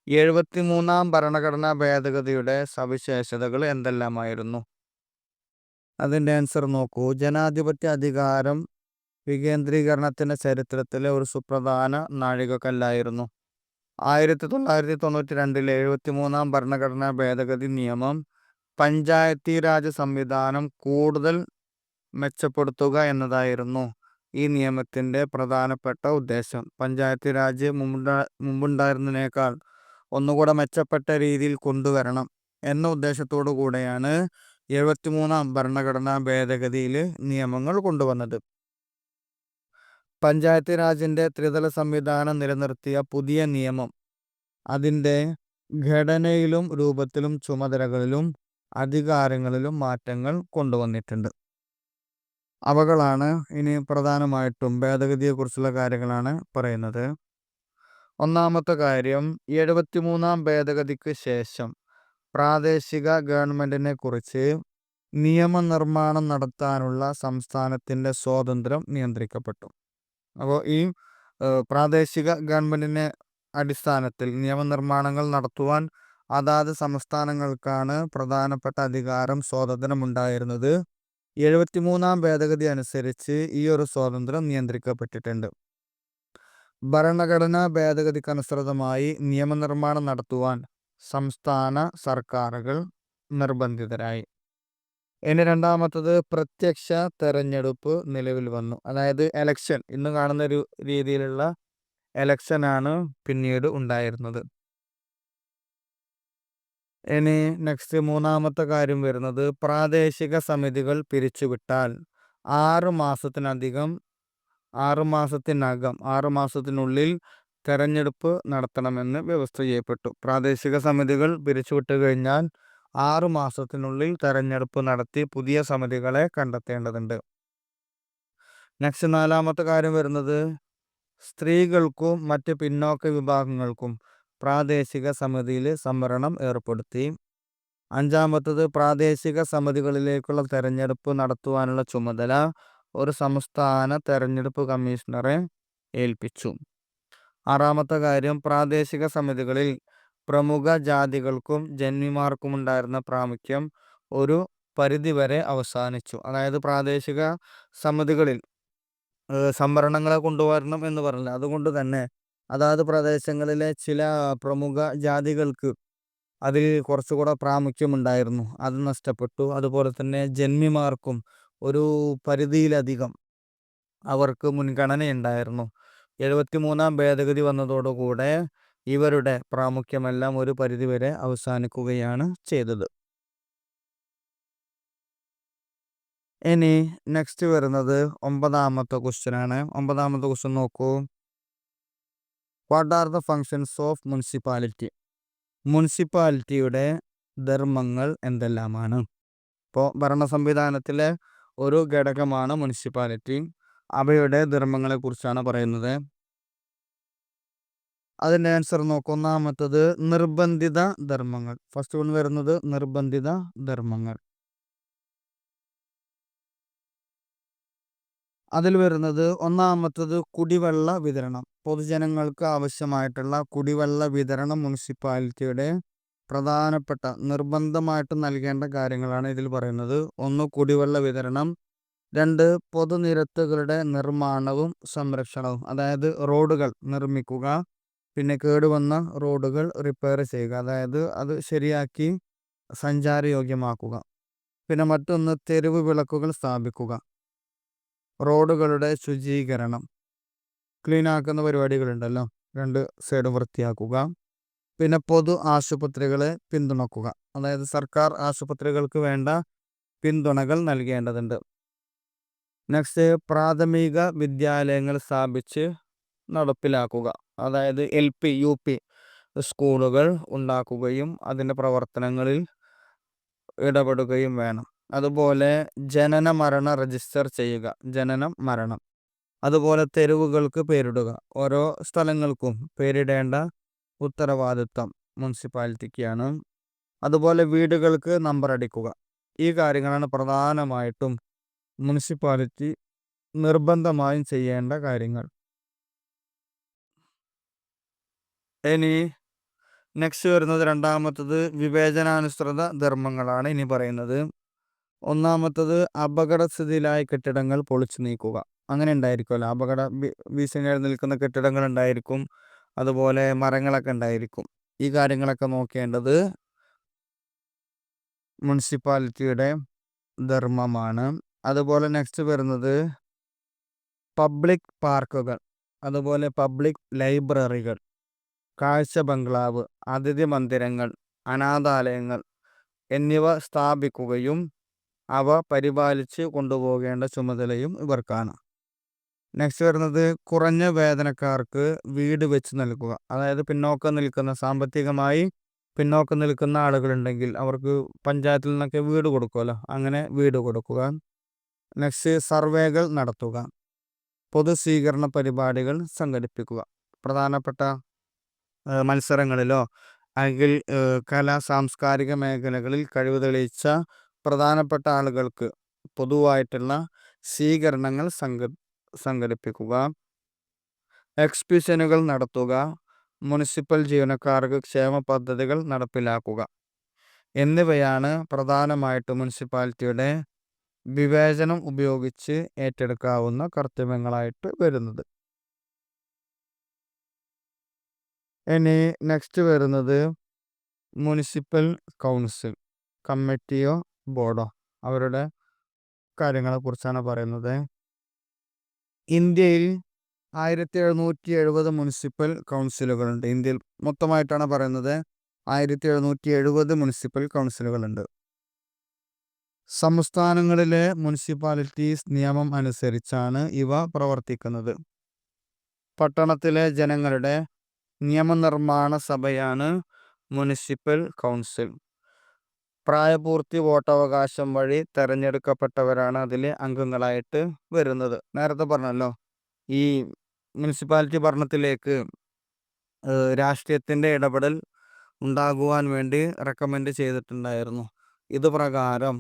73ാം ഭരണഘടനാ ഭേദഗതിയുടെ സവിശേഷതകൾ എന്തെല്ലാമായിരുന്നു? അതിൻ്റെ ആൻസർ നോക്കൂ. ജനാധിപത്യ അധികാരം വികേന്ദ്രീകരണത്തിൻ്റെ ചരിത്രത്തിലെ ഒരു സുപ്രധാന നാഴികക്കല്ലായിരുന്നു. 1992-ലെ 73ാം ഭരണഘടനാ ഭേദഗതി നിയമം പഞ്ചായത്തി രാജ് സംവിധാനം കൂടുതൽ മെച്ചപ്പെടുത്തുക എന്നതായിരുന്നു ഈ നിയമത്തിൻ്റെ പ്രധാനപ്പെട്ട ഉദ്ദേശം. പഞ്ചായത്തി രാജ് മുമ്പുണ്ടായിരുന്നതിനേക്കാൾ ഒന്നുകൂടെ മെച്ചപ്പെട്ട രീതിയിൽ കൊണ്ടുവരണം എന്ന ഉദ്ദേശത്തോടു കൂടെയാണ് 73ാം ഭരണഘടനാ ഭേദഗതിയിൽ നിയമങ്ങൾ കൊണ്ടുവന്നത്. പഞ്ചായത്ത് രാജിൻ്റെ ത്രിതല സംവിധാനം നിലനിർത്തിയ പുതിയ നിയമം അതിൻ്റെ ഘടനയിലും രൂപത്തിലും ചുമതലകളിലും അധികാരങ്ങളിലും മാറ്റങ്ങൾ കൊണ്ടുവന്നിട്ടുണ്ട്. അവകളാണ് ഇനി പ്രധാനമായിട്ടും ഭേദഗതിയെക്കുറിച്ചുള്ള കാര്യങ്ങളാണ് പറയുന്നത്. ഒന്നാമത്തെ കാര്യം, 73ാം ഭേദഗതിക്ക് ശേഷം പ്രാദേശിക ഗവൺമെൻറ്റിനെ കുറിച്ച് നിയമനിർമ്മാണം നടത്താനുള്ള സംസ്ഥാനത്തിൻ്റെ സ്വാതന്ത്ര്യം നിയന്ത്രിക്കപ്പെട്ടു. അപ്പോൾ ഈ പ്രാദേശിക ഗവൺമെൻറ്റിനെ അടിസ്ഥാനത്തിൽ നിയമനിർമ്മാണങ്ങൾ നടത്തുവാൻ അതാത് സംസ്ഥാനങ്ങൾക്കാണ് പ്രധാനപ്പെട്ട അധികാരം, സ്വാതന്ത്ര്യം ഉണ്ടായിരുന്നത്. 73ാം ഭേദഗതി അനുസരിച്ച് ഈ ഒരു സ്വാതന്ത്ര്യം നിയന്ത്രിക്കപ്പെട്ടിട്ടുണ്ട്. ഭരണഘടനാ ഭേദഗതിക്കനുസൃതമായി നിയമനിർമ്മാണം നടത്തുവാൻ സംസ്ഥാന സർക്കാരുകൾ നിർബന്ധിതരായി. ഇനി രണ്ടാമത്തത്, പ്രത്യക്ഷ തെരഞ്ഞെടുപ്പ് നിലവിൽ വന്നു. അതായത് എലക്ഷൻ, ഇന്ന് കാണുന്ന ഒരു രീതിയിലുള്ള എലക്ഷനാണ് പിന്നീട് ഉണ്ടായിരുന്നത്. ഇനി നെക്സ്റ്റ് മൂന്നാമത്തെ കാര്യം വരുന്നത്, പ്രാദേശിക സമിതികൾ പിരിച്ചുവിട്ടാൽ 6 മാസത്തിനുള്ളിൽ തെരഞ്ഞെടുപ്പ് നടത്തണമെന്ന് വ്യവസ്ഥ ചെയ്യപ്പെട്ടു. പ്രാദേശിക സമിതികൾ പിരിച്ചുവിട്ട് കഴിഞ്ഞാൽ 6 മാസത്തിനുള്ളിൽ തെരഞ്ഞെടുപ്പ് നടത്തി പുതിയ സമിതികളെ കണ്ടെത്തേണ്ടതുണ്ട്. നെക്സ്റ്റ് നാലാമത്തെ കാര്യം വരുന്നത്, സ്ത്രീകൾക്കും മറ്റ് പിന്നോക്ക വിഭാഗങ്ങൾക്കും പ്രാദേശിക സമിതിയിൽ സംവരണം ഏർപ്പെടുത്തി. അഞ്ചാമത്തത് പ്രാദേശിക സമിതികളിലേക്കുള്ള തെരഞ്ഞെടുപ്പ് നടത്തുവാനുള്ള ചുമതല ഒരു സംസ്ഥാന തെരഞ്ഞെടുപ്പ് കമ്മീഷണറെ ഏൽപ്പിച്ചു. ആറാമത്തെ കാര്യം, പ്രാദേശിക സമിതികളിൽ പ്രമുഖ ജാതികൾക്കും ജന്മിമാർക്കുമുണ്ടായിരുന്ന പ്രാമുഖ്യം ഒരു പരിധിവരെ അവസാനിച്ചു. അതായത് പ്രാദേശിക സമിതികളിൽ സംവരണങ്ങളെ കൊണ്ടുവരണം എന്ന് പറഞ്ഞില്ല. അതുകൊണ്ട് തന്നെ അതാത് പ്രദേശങ്ങളിലെ ചില പ്രമുഖ ജാതികൾക്ക് അതിൽ കുറച്ചുകൂടെ പ്രാമുഖ്യമുണ്ടായിരുന്നു, അത് നഷ്ടപ്പെട്ടു. അതുപോലെ തന്നെ ജന്മിമാർക്കും ഒരു പരിധിയിലധികം അവർക്ക് മുൻഗണനയുണ്ടായിരുന്നു. 73-ാം ഭേദഗതി വന്നതോടുകൂടെ ഇവരുടെ പ്രാമുഖ്യമെല്ലാം ഒരു പരിധിവരെ അവസാനിക്കുകയാണ് ചെയ്തത്. ഇനി നെക്സ്റ്റ് വരുന്നത് 9-ാമത്തെ ക്വസ്റ്റ്യൻ ആണ്. 9-ാമത്തെ ക്വസ്റ്റ്യൻ നോക്കൂ. What are the functions of municipality? മുനിസിപ്പാലിറ്റിയുടെ ധർമ്മങ്ങൾ എന്തെല്ലാമാണ്? ഇപ്പോൾ ഭരണ സംവിധാനത്തിലെ ഒരു ഘടകമാണ് മുനിസിപ്പാലിറ്റി. അവയുടെ ധർമ്മങ്ങളെ കുറിച്ചാണ് പറയുന്നത്. അതിൻ്റെ ആൻസർ നോക്കൂ. ഒന്നാമത്തത് നിർബന്ധിത ധർമ്മങ്ങൾ. ഫസ്റ്റ് വൺ വരുന്നത് നിർബന്ധിത ധർമ്മങ്ങൾ. അതിൽ വരുന്നത് ഒന്നാമത്തത് കുടിവെള്ള വിതരണം. പൊതുജനങ്ങൾക്ക് ആവശ്യമായിട്ടുള്ള കുടിവെള്ള വിതരണം മുനിസിപ്പാലിറ്റിയുടെ പ്രധാനപ്പെട്ട നിർബന്ധമായിട്ട് നൽകേണ്ട കാര്യങ്ങളാണ് ഇതിൽ പറയുന്നത്. ഒന്ന്, കുടിവെള്ള വിതരണം. രണ്ട്, പൊതുനിരത്തുകളുടെ നിർമ്മാണവും സംരക്ഷണവും. അതായത് റോഡുകൾ നിർമ്മിക്കുക, പിന്നെ കേടുവന്ന റോഡുകൾ റിപ്പയർ ചെയ്യുക, അതായത് അത് ശരിയാക്കി സഞ്ചാരയോഗ്യമാക്കുക. പിന്നെ മറ്റൊന്ന്, തെരുവ് വിളക്കുകൾ സ്ഥാപിക്കുക. റോഡുകളുടെ ശുചീകരണം, ക്ലീൻ ആക്കുന്ന പരിപാടികളുണ്ടല്ലോ, രണ്ട് സൈഡും വൃത്തിയാക്കുക. പിന്നെ പൊതു ആശുപത്രികളെ പിന്തുണക്കുക, അതായത് സർക്കാർ ആശുപത്രികൾക്ക് വേണ്ട പിന്തുണകൾ നൽകേണ്ടതുണ്ട്. നെക്സ്റ്റ്, പ്രാഥമിക വിദ്യാലയങ്ങൾ സ്ഥാപിച്ച് നടപ്പിലാക്കുക. അതായത് LP UP സ്കൂളുകൾ ഉണ്ടാക്കുകയും അതിൻ്റെ പ്രവർത്തനങ്ങളിൽ ഇടപെടുകയും വേണം. അതുപോലെ ജനന മരണ രജിസ്റ്റർ ചെയ്യുക, ജനനം മരണം. അതുപോലെ തെരുവുകൾക്ക് പേരിടുക. ഓരോ സ്ഥലങ്ങൾക്കും പേരിടേണ്ട ഉത്തരവാദിത്വം മുനിസിപ്പാലിറ്റിക്കാണ്. അതുപോലെ വീടുകൾക്ക് നമ്പർ അടിക്കുക. ഈ കാര്യങ്ങളാണ് പ്രധാനമായിട്ടും മുനിസിപ്പാലിറ്റി നിർബന്ധമായും ചെയ്യേണ്ട കാര്യങ്ങൾ. ഇനി നെക്സ്റ്റ് വരുന്നത് രണ്ടാമത്തത് വിവേചനാനുസൃത ധർമ്മങ്ങളാണ് ഇനി പറയുന്നത്. ഒന്നാമത്തത് അപകടസ്ഥിതിയിലായ കെട്ടിടങ്ങൾ പൊളിച്ചു നീക്കുക. അങ്ങനെ ഉണ്ടായിരിക്കുമല്ലോ, അപകട ഭീഷണിയിൽ നിൽക്കുന്ന കെട്ടിടങ്ങൾ ഉണ്ടായിരിക്കും, അതുപോലെ മരങ്ങളൊക്കെ ഉണ്ടായിരിക്കും. ഈ കാര്യങ്ങളൊക്കെ നോക്കേണ്ടത് മുനിസിപ്പാലിറ്റിയുടെ ധർമ്മമാണ്. അതുപോലെ നെക്സ്റ്റ് വരുന്നത് പബ്ലിക് പാർക്കുകൾ, അതുപോലെ പബ്ലിക് ലൈബ്രറികൾ, കാഴ്ച ബംഗ്ലാവ്, അതിഥി മന്ദിരങ്ങൾ, അനാഥാലയങ്ങൾ എന്നിവ സ്ഥാപിക്കുകയും അവ പരിപാലിച്ച് കൊണ്ടുപോകേണ്ട ചുമതലയും ഇവർക്കാണ്. നെക്സ്റ്റ് വരുന്നത് കുറഞ്ഞ വേതനക്കാർക്ക് വീട് വെച്ച് നൽകുക. അതായത് പിന്നോക്കം നിൽക്കുന്ന, സാമ്പത്തികമായി പിന്നോക്കം നിൽക്കുന്ന ആളുകളുണ്ടെങ്കിൽ അവർക്ക് പഞ്ചായത്തിൽ നിന്നൊക്കെ വീട് കൊടുക്കുമല്ലോ, അങ്ങനെ വീട് കൊടുക്കുക. നെക്സ്റ്റ്, സർവേകൾ നടത്തുക. പൊതു സ്വീകരണ പരിപാടികൾ സംഘടിപ്പിക്കുക. പ്രധാനപ്പെട്ട മത്സരങ്ങളിലോ അല്ലെങ്കിൽ കലാ സാംസ്കാരിക മേഖലകളിൽ കഴിവ് തെളിയിച്ച പ്രധാനപ്പെട്ട ആളുകൾക്ക് പൊതുവായിട്ടുള്ള സ്വീകരണങ്ങൾ സംഘടിപ്പിക്കുക. എക്സിബിഷനുകൾ നടത്തുക. മുനിസിപ്പൽ ജീവനക്കാർക്ക് ക്ഷേമ പദ്ധതികൾ നടപ്പിലാക്കുക എന്നിവയാണ് പ്രധാനമായിട്ട് മുനിസിപ്പാലിറ്റിയുടെ വിവേചനം ഉപയോഗിച്ച് ഏറ്റെടുക്കാവുന്ന കർത്തവ്യങ്ങളായിട്ട് വരുന്നത്. ഇനി നെക്സ്റ്റ് വരുന്നത് മുനിസിപ്പൽ കൗൺസിൽ, കമ്മിറ്റിയോ ബോർഡോ, അവരുടെ കാര്യങ്ങളെ കുറിച്ചാണ് പറയുന്നത്. ഇന്ത്യയിൽ 1770 മുനിസിപ്പൽ കൗൺസിലുകളുണ്ട്. ഇന്ത്യയിൽ മൊത്തമായിട്ടാണ് പറയുന്നത്. 1770 മുനിസിപ്പൽ കൗൺസിലുകളുണ്ട്. സംസ്ഥാനങ്ങളിലെ മുനിസിപ്പാലിറ്റീസ് നിയമം അനുസരിച്ചാണ് ഇവ പ്രവർത്തിക്കുന്നത്. പട്ടണത്തിലെ ജനങ്ങളുടെ നിയമനിർമ്മാണ സഭയാണ് മുനിസിപ്പൽ കൗൺസിൽ. പ്രായപൂർത്തി വോട്ടവകാശം വഴി തെരഞ്ഞെടുക്കപ്പെട്ടവരാണ് അതിലെ അംഗങ്ങളായിട്ട് വരുന്നത്. നേരത്തെ പറഞ്ഞല്ലോ, ഈ മുനിസിപ്പാലിറ്റി ഭരണത്തിലേക്ക് രാഷ്ട്രീയത്തിൻ്റെ ഇടപെടൽ ഉണ്ടാകുവാൻ വേണ്ടി റെക്കമെൻഡ് ചെയ്തിട്ടുണ്ടായിരുന്നു. ഇത് പ്രകാരം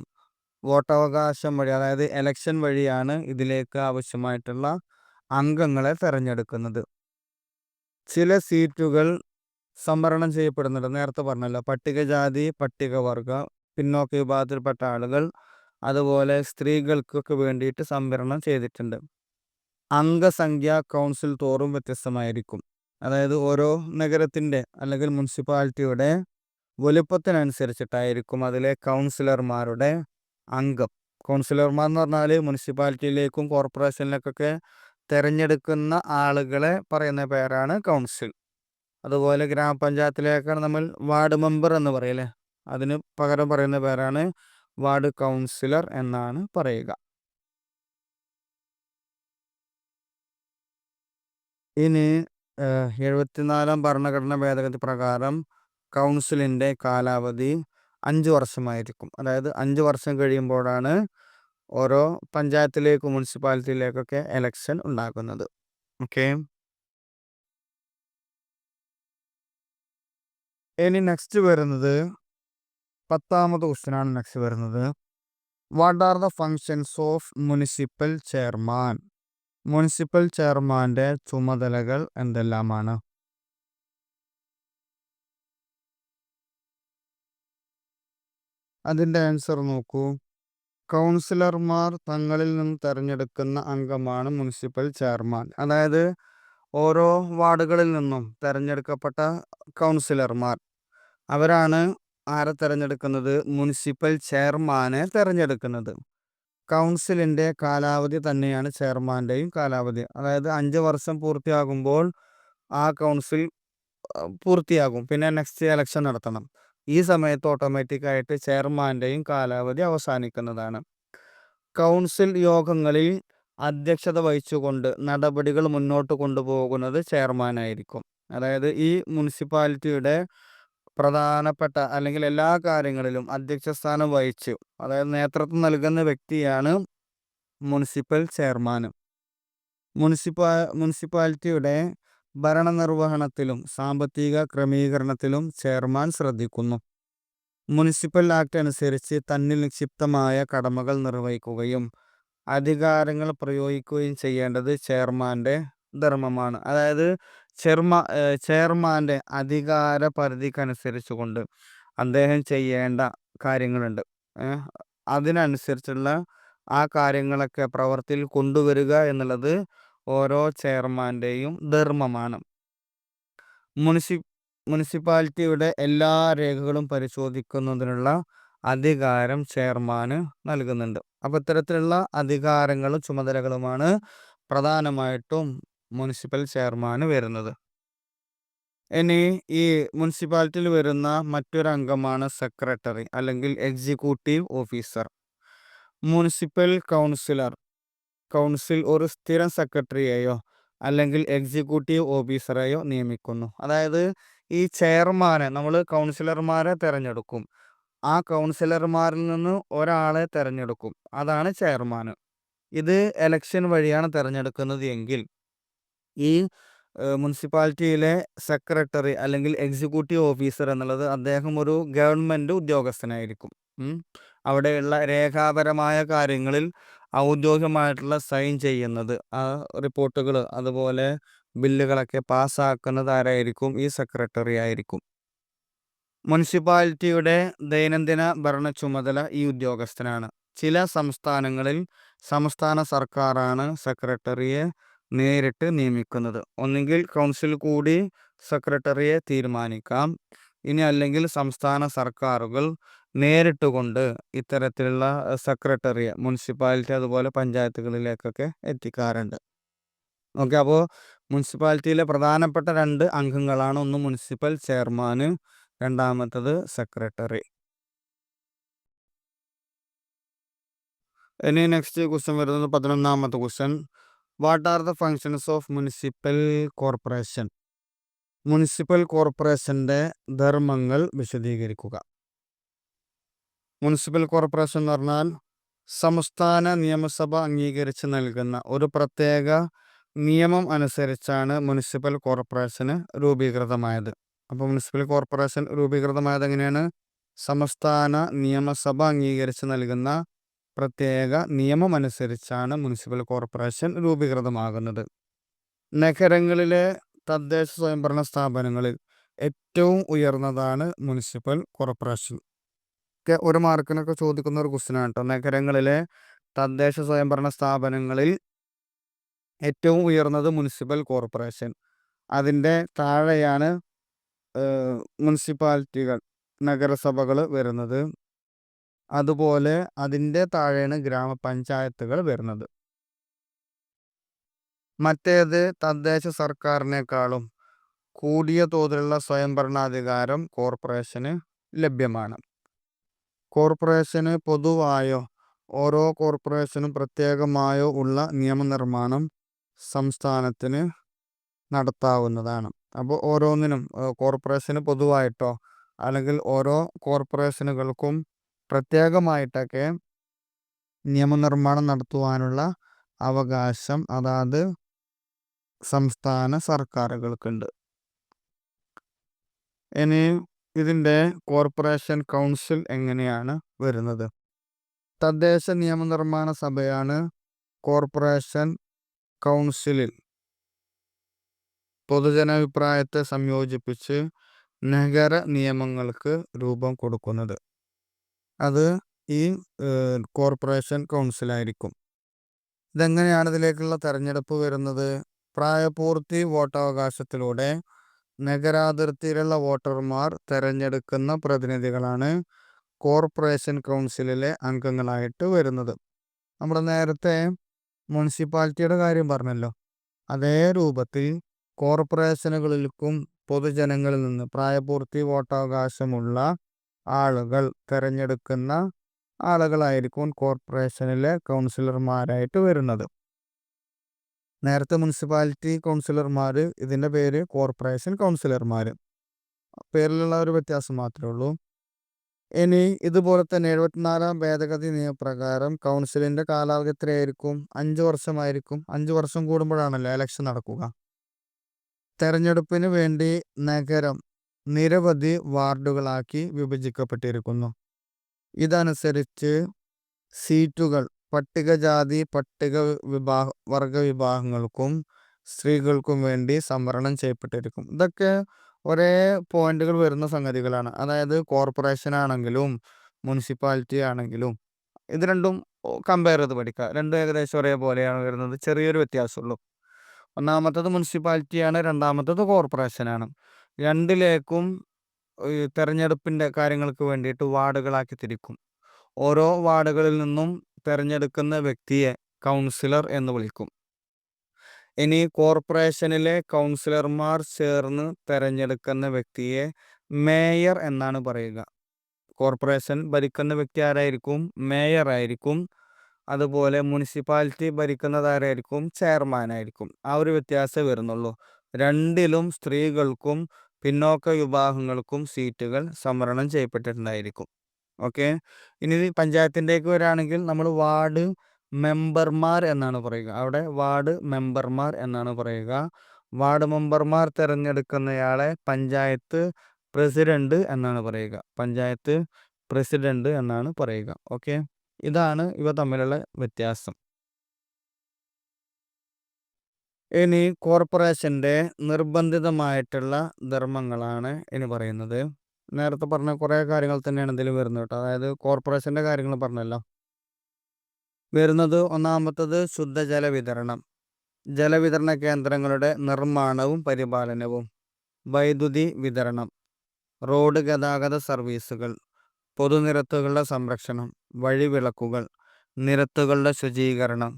വോട്ടവകാശം വഴി, അതായത് എലക്ഷൻ വഴിയാണ് ഇതിലേക്ക് ആവശ്യമായിട്ടുള്ള അംഗങ്ങളെ തെരഞ്ഞെടുക്കുന്നത്. ചില സീറ്റുകൾ സംവരണം ചെയ്യപ്പെടുന്നുണ്ട്. നേരത്തെ പറഞ്ഞല്ലോ, പട്ടികജാതി, പട്ടികവർഗ, പിന്നോക്ക വിഭാഗത്തിൽപ്പെട്ട ആളുകൾ, അതുപോലെ സ്ത്രീകൾക്കൊക്കെ വേണ്ടിയിട്ട് സംവരണം ചെയ്തിട്ടുണ്ട്. അംഗസംഖ്യ കൗൺസിൽ തോറും വ്യത്യസ്തമായിരിക്കും. അതായത് ഓരോ നഗരത്തിൻ്റെ അല്ലെങ്കിൽ മുനിസിപ്പാലിറ്റിയുടെ വലുപ്പത്തിനനുസരിച്ചിട്ടായിരിക്കും അതിലെ കൗൺസിലർമാരുടെ അംഗം. കൗൺസിലർമാർ എന്ന് പറഞ്ഞാൽ മുനിസിപ്പാലിറ്റിയിലേക്കും കോർപ്പറേഷനിലേക്കൊക്കെ തിരഞ്ഞെടുക്കുന്ന ആളുകളെ പറയുന്ന പേരാണ് കൗൺസിൽ. അതുപോലെ ഗ്രാമപഞ്ചായത്തിലേക്കാണ് നമ്മൾ വാർഡ് മെമ്പർ എന്ന് പറയല്ലേ, അതിന് പകരം പറയുന്ന പേരാണ് വാർഡ് കൗൺസിലർ എന്നാണ് പറയുക. ഇനി 74-ാം ഭരണഘടനാ ഭേദഗതി പ്രകാരം കൗൺസിലിൻ്റെ കാലാവധി 5 വർഷമായിരിക്കും. അതായത് 5 വർഷം കഴിയുമ്പോഴാണ് ഓരോ പഞ്ചായത്തിലേക്കും മുനിസിപ്പാലിറ്റിയിലേക്കൊക്കെ എലക്ഷൻ ഉണ്ടാക്കുന്നത്. ഓക്കെ. ഇനി നെക്സ്റ്റ് വരുന്നത് 10ാമത്തെ ക്വസ്റ്റ്യനാണ്. നെക്സ്റ്റ് വരുന്നത്, what are the functions of municipal chairman? Municipal ചെയർമാൻ്റെ ചുമതലകൾ എന്തെല്ലാമാണ്? അതിൻ്റെ ആൻസർ നോക്കൂ. കൗൺസിലർമാർ തങ്ങളിൽ നിന്ന് തിരഞ്ഞെടുക്കുന്ന അംഗമാണ് മുനിസിപ്പൽ ചെയർമാൻ. അതായത് ഓരോ വാർഡുകളിൽ നിന്നും തിരഞ്ഞെടുക്കപ്പെട്ട കൗൺസിലർമാർ, അവരാണ് ആരെ തിരഞ്ഞെടുക്കുന്നത്? മുനിസിപ്പൽ ചെയർമാനെ തിരഞ്ഞെടുക്കുന്നത്. കൗൺസിലിൻ്റെ കാലാവധി തന്നെയാണ് ചെയർമാൻ്റെയും കാലാവധി. അതായത് 5 വർഷം പൂർത്തിയാകുമ്പോൾ ആ കൗൺസിൽ പൂർത്തിയാകും. പിന്നെ നെക്സ്റ്റ് എലക്ഷൻ നടത്തണം. ഈ സമയത്ത് ഓട്ടോമാറ്റിക്കായിട്ട് ചെയർമാൻ്റെയും കാലാവധി അവസാനിക്കുന്നതാണ്. കൗൺസിൽ യോഗങ്ങളിൽ അധ്യക്ഷത വഹിച്ചുകൊണ്ട് നടപടികൾ മുന്നോട്ട് കൊണ്ടുപോകുന്നത് ചെയർമാനായിരിക്കും. അതായത് ഈ മുനിസിപ്പാലിറ്റിയുടെ പ്രധാനപ്പെട്ട അല്ലെങ്കിൽ എല്ലാ കാര്യങ്ങളിലും അധ്യക്ഷ സ്ഥാനം വഹിച്ച്, അതായത് നേതൃത്വം നൽകുന്ന വ്യക്തിയാണ് മുനിസിപ്പൽ ചെയർമാൻ. മുനിസിപ്പാലിറ്റിയുടെ ഭരണനിർവഹണത്തിലും സാമ്പത്തിക ക്രമീകരണത്തിലും ചെയർമാൻ ശ്രദ്ധിക്കുന്നു. മുനിസിപ്പൽ ആക്ട് അനുസരിച്ച് തന്നിൽ നിക്ഷിപ്തമായ കടമകൾ നിർവഹിക്കുകയും അധികാരങ്ങൾ പ്രയോഗിക്കുകയും ചെയ്യേണ്ടത് ചെയർമാൻ്റെ ധർമ്മമാണ്. അതായത് ചെയർമാൻ്റെ അധികാര പരിധിക്കനുസരിച്ച് കൊണ്ട് അദ്ദേഹം ചെയ്യേണ്ട കാര്യങ്ങളുണ്ട്. അതിനനുസരിച്ചുള്ള ആ കാര്യങ്ങളൊക്കെ പ്രവർത്തിയിൽ കൊണ്ടുവരിക എന്നുള്ളത് ഓരോ ചെയർമാൻ്റെയും ധർമ്മമാണ്. മുനിസിപ്പാലിറ്റിയുടെ എല്ലാ രേഖകളും പരിശോധിക്കുന്നതിനുള്ള അധികാരം ചെയർമാന് നൽകുന്നുണ്ട്. അപ്പോൾ ഇത്തരത്തിലുള്ള അധികാരങ്ങളും ചുമതലകളുമാണ് പ്രധാനമായിട്ടും മുനിസിപ്പൽ ചെയർമാന് വരുന്നത്. ഇനി ഈ മുനിസിപ്പാലിറ്റിയിൽ വരുന്ന മറ്റൊരു അംഗമാണ് സെക്രട്ടറി അല്ലെങ്കിൽ എക്സിക്യൂട്ടീവ് ഓഫീസർ. മുനിസിപ്പൽ കൗൺസിൽ ഒരു സ്ഥിരം സെക്രട്ടറിയെയോ അല്ലെങ്കിൽ എക്സിക്യൂട്ടീവ് ഓഫീസറെയോ നിയമിക്കുന്നു. അതായത് ഈ ചെയർമാനെ നമ്മൾ കൗൺസിലർമാരെ തിരഞ്ഞെടുക്കും. ആ കൗൺസിലർമാരിൽ നിന്ന് ഒരാളെ തിരഞ്ഞെടുക്കും. അതാണ് ചെയർമാൻ. ഇത് എലക്ഷൻ വഴിയാണ് തിരഞ്ഞെടുക്കുന്നത് എങ്കിൽ ഈ മുനിസിപ്പാലിറ്റിയിലെ സെക്രട്ടറി അല്ലെങ്കിൽ എക്സിക്യൂട്ടീവ് ഓഫീസർ എന്നുള്ളത് അദ്ദേഹം ഒരു ഗവൺമെൻറ് ഉദ്യോഗസ്ഥനായിരിക്കും. അവിടെയുള്ള രേഖാപരമായ കാര്യങ്ങളിൽ ഔദ്യോഗികമായിട്ടുള്ള സൈൻ ചെയ്യുന്നത്, ആ റിപ്പോർട്ടുകൾ അതുപോലെ ബില്ലുകളൊക്കെ പാസ്സാക്കുന്നത് ആരായിരിക്കും? ഈ സെക്രട്ടറി ആയിരിക്കും. മുനിസിപ്പാലിറ്റിയുടെ ദൈനംദിന ഭരണ ചുമതല ഈ ഉദ്യോഗസ്ഥനാണ്. ചില സംസ്ഥാനങ്ങളിൽ സംസ്ഥാന സർക്കാരാണ് സെക്രട്ടറിയെ നേരിട്ട് നിയമിക്കുന്നത്. ഒന്നുകിൽ കൗൺസിൽ കൂടി സെക്രട്ടറിയെ തീരുമാനിക്കാം, ഇനി അല്ലെങ്കിൽ സംസ്ഥാന സർക്കാരുകൾ നേരിട്ട് കൊണ്ട് ഇത്തരത്തിലുള്ള സെക്രട്ടറിയെ മുനിസിപ്പാലിറ്റി അതുപോലെ പഞ്ചായത്തുകളിലേക്കൊക്കെ എത്തിക്കാറുണ്ട്. ഓക്കെ. അപ്പോൾ മുനിസിപ്പാലിറ്റിയിലെ പ്രധാനപ്പെട്ട 2 അംഗങ്ങളാണ്. ഒന്ന് മുനിസിപ്പൽ ചെയർമാൻ, രണ്ടാമത്തത് സെക്രട്ടറി. ഇനി നെക്സ്റ്റ് ക്വസ്റ്റ്യൻ വരുന്നത് 11ാമത്തെ question, what are the functions of municipal corporation? Municipal കോർപ്പറേഷൻ്റെ ധർമ്മങ്ങൾ വിശദീകരിക്കുക. മുനിസിപ്പൽ കോർപ്പറേഷൻ എന്ന് പറഞ്ഞാൽ സംസ്ഥാന നിയമസഭ അംഗീകരിച്ച് നൽകുന്ന ഒരു പ്രത്യേക നിയമം അനുസരിച്ചാണ് മുനിസിപ്പൽ കോർപ്പറേഷന് രൂപീകൃതമായത്. അപ്പോൾ മുനിസിപ്പൽ കോർപ്പറേഷൻ രൂപീകൃതമായത് എങ്ങനെയാണ്? സംസ്ഥാന നിയമസഭ അംഗീകരിച്ച് നൽകുന്ന പ്രത്യേക നിയമമനുസരിച്ചാണ് മുനിസിപ്പൽ കോർപ്പറേഷൻ രൂപീകൃതമാകുന്നത്. നഗരങ്ങളിലെ തദ്ദേശ സ്വയംഭരണ സ്ഥാപനങ്ങളിൽ ഏറ്റവും ഉയർന്നതാണ് മുനിസിപ്പൽ കോർപ്പറേഷൻ. ഒരു മാർക്കിനൊക്കെ ചോദിക്കുന്ന ഒരു ക്വസ്റ്റ്യനാണ് കേട്ടോ. നഗരങ്ങളിലെ തദ്ദേശ സ്വയംഭരണ സ്ഥാപനങ്ങളിൽ ഏറ്റവും ഉയർന്നത് മുനിസിപ്പൽ കോർപ്പറേഷൻ. അതിൻ്റെ താഴെയാണ് മുനിസിപ്പാലിറ്റികൾ, നഗരസഭകൾ വരുന്നത്. അതുപോലെ അതിൻ്റെ താഴെയാണ് ഗ്രാമപഞ്ചായത്തുകൾ വരുന്നത്. മറ്റേത് തദ്ദേശ സർക്കാരിനേക്കാളും കൂടിയ തോതിലുള്ള സ്വയംഭരണാധികാരം കോർപ്പറേഷന് ലഭ്യമാണ്. കോർപ്പറേഷന് പൊതുവായോ ഓരോ കോർപ്പറേഷനും പ്രത്യേകമായോ ഉള്ള നിയമനിർമ്മാണം സംസ്ഥാനത്തിന് നടത്താവുന്നതാണ്. അപ്പോൾ ഓരോന്നിനും കോർപ്പറേഷന് പൊതുവായിട്ടോ അല്ലെങ്കിൽ ഓരോ കോർപ്പറേഷനുകൾക്കും പ്രത്യേകമായിട്ടൊക്കെ നിയമനിർമ്മാണം നടത്തുവാനുള്ള അവകാശം അതാത് സംസ്ഥാന സർക്കാരുകൾക്കുണ്ട്. ഇനി ഇതിൻ്റെ കോർപ്പറേഷൻ കൗൺസിൽ എങ്ങനെയാണ് വരുന്നത്? തദ്ദേശ നിയമനിർമ്മാണ സഭയാണ് കോർപ്പറേഷൻ കൗൺസിലിൽ പൊതുജനാഭിപ്രായത്തെ സംയോജിപ്പിച്ച് നഗര നിയമങ്ങൾക്ക് രൂപം കൊടുക്കുന്നത്. അത് ഈ കോർപ്പറേഷൻ കൗൺസിലായിരിക്കും. ഇതെങ്ങനെയാണ് ഇതിലേക്കുള്ള തെരഞ്ഞെടുപ്പ് വരുന്നത്? പ്രായപൂർത്തി വോട്ടവകാശത്തിലൂടെ നഗരാതിർത്തിയിലുള്ള വോട്ടർമാർ തെരഞ്ഞെടുക്കുന്ന പ്രതിനിധികളാണ് കോർപ്പറേഷൻ കൗൺസിലിലെ അംഗങ്ങളായിട്ട് വരുന്നത്. നമ്മൾ നേരത്തെ മുനിസിപ്പാലിറ്റിയുടെ കാര്യം പറഞ്ഞല്ലോ, അതേ രൂപത്തിൽ കോർപ്പറേഷനുകളിലേക്കും പൊതുജനങ്ങളിൽ നിന്ന് പ്രായപൂർത്തി വോട്ടവകാശമുള്ള ആളുകൾ തിരഞ്ഞെടുക്കുന്ന ആളുകളായിരിക്കും കോർപ്പറേഷനിലെ കൗൺസിലർമാരായിട്ട് വരുന്നത്. നേരത്തെ മുനിസിപ്പാലിറ്റി കൗൺസിലർമാർ, ഇതിൻ്റെ പേര് കോർപ്പറേഷൻ കൗൺസിലർമാർ, പേരിലുള്ള ഒരു വ്യത്യാസം മാത്രമേ ഉള്ളൂ. ഇനി ഇതുപോലെ തന്നെ 74-ാം ഭേദഗതി നിയമപ്രകാരം കൗൺസിലിൻ്റെ കാലാവധി എത്രയായിരിക്കും? 5 വർഷമായിരിക്കും. 5 വർഷം കൂടുമ്പോഴാണല്ലോ ഇലക്ഷൻ നടക്കുക. തെരഞ്ഞെടുപ്പിന് വേണ്ടി നഗരം നിരവധി വാർഡുകളാക്കി വിഭജിക്കപ്പെട്ടിരിക്കുന്നു. ഇതനുസരിച്ച് സീറ്റുകൾ പട്ടികജാതി പട്ടിക വർഗ വിഭാഗങ്ങൾക്കും സ്ത്രീകൾക്കും വേണ്ടി സംവരണം ചെയ്യപ്പെട്ടിരിക്കും. ഇതൊക്കെ ഒരേ പോയിന്റുകൾ വരുന്ന സംഗതികളാണ്. അതായത് കോർപ്പറേഷൻ ആണെങ്കിലും മുനിസിപ്പാലിറ്റി ആണെങ്കിലും ഇത് രണ്ടും കമ്പയർ ചെയ്ത് പഠിക്കുക. രണ്ടും ഏകദേശം ഒരേപോലെയാണ് വരുന്നത്. ചെറിയൊരു വ്യത്യാസമുള്ളൂ. ഒന്നാമത്തത് മുനിസിപ്പാലിറ്റിയാണ്, രണ്ടാമത്തത് കോർപ്പറേഷനാണ്. രണ്ടിലേക്കും തെരഞ്ഞെടുപ്പിൻ്റെ കാര്യങ്ങൾക്ക് വേണ്ടിയിട്ട് വാർഡുകളാക്കി തിരിക്കും. ഓരോ വാർഡുകളിൽ നിന്നും തിരഞ്ഞെടുക്കുന്ന വ്യക്തിയെ കൗൺസിലർ എന്ന് വിളിക്കും. ഇനി കോർപ്പറേഷനിലെ കൗൺസിലർമാർ ചേർന്ന് തിരഞ്ഞെടുക്കുന്ന വ്യക്തിയെ മേയർ എന്നാണ് പറയുക. കോർപ്പറേഷൻ ഭരിക്കുന്ന വ്യക്തി ആരായിരിക്കും? മേയർ ആയിരിക്കും. അതുപോലെ മുനിസിപ്പാലിറ്റി ഭരിക്കുന്നത് ആരായിരിക്കും? ചെയർമാൻ ആയിരിക്കും. ആ ഒരു വ്യത്യാസം വരുന്നുള്ളൂ. രണ്ടിലും സ്ത്രീകൾക്കും പിന്നോക്ക വിഭാഗങ്ങൾക്കും സീറ്റുകൾ സംവരണം ചെയ്യപ്പെട്ടിട്ടുണ്ടായിരിക്കും. ഓക്കെ. ഇനി പഞ്ചായത്തിൻ്റെക്ക് വരികയാണെങ്കിൽ നമ്മൾ വാർഡ് മെമ്പർമാർ എന്നാണ് പറയുക. അവിടെ വാർഡ് മെമ്പർമാർ എന്നാണ് പറയുക. വാർഡ് മെമ്പർമാർ തിരഞ്ഞെടുക്കുന്നയാളെ പഞ്ചായത്ത് പ്രസിഡന്റ് എന്നാണ് പറയുക. പഞ്ചായത്ത് പ്രസിഡന്റ് എന്നാണ് പറയുക. ഓക്കെ. ഇതാണ് ഇവ തമ്മിലുള്ള വ്യത്യാസം. ഇനി കോർപ്പറേഷൻ്റെ നിർബന്ധിതമായിട്ടുള്ള ധർമ്മങ്ങളാണ് ഇനി പറയുന്നത്. നേരത്തെ പറഞ്ഞ കുറേ കാര്യങ്ങൾ തന്നെയാണ് ഇതിൽ വരുന്നത് കേട്ടോ. അതായത് കോർപ്പറേഷൻ്റെ കാര്യങ്ങൾ പറഞ്ഞല്ലോ. വരുന്നത് ഒന്നാമത്തത് ശുദ്ധജല വിതരണം, ജലവിതരണ കേന്ദ്രങ്ങളുടെ നിർമ്മാണവും പരിപാലനവും, വൈദ്യുതി വിതരണം, റോഡ് ഗതാഗത സർവീസുകൾ, പൊതുനിരത്തുകളുടെ സംരക്ഷണം, വഴിവിളക്കുകൾ, നിരത്തുകളുടെ ശുചീകരണം,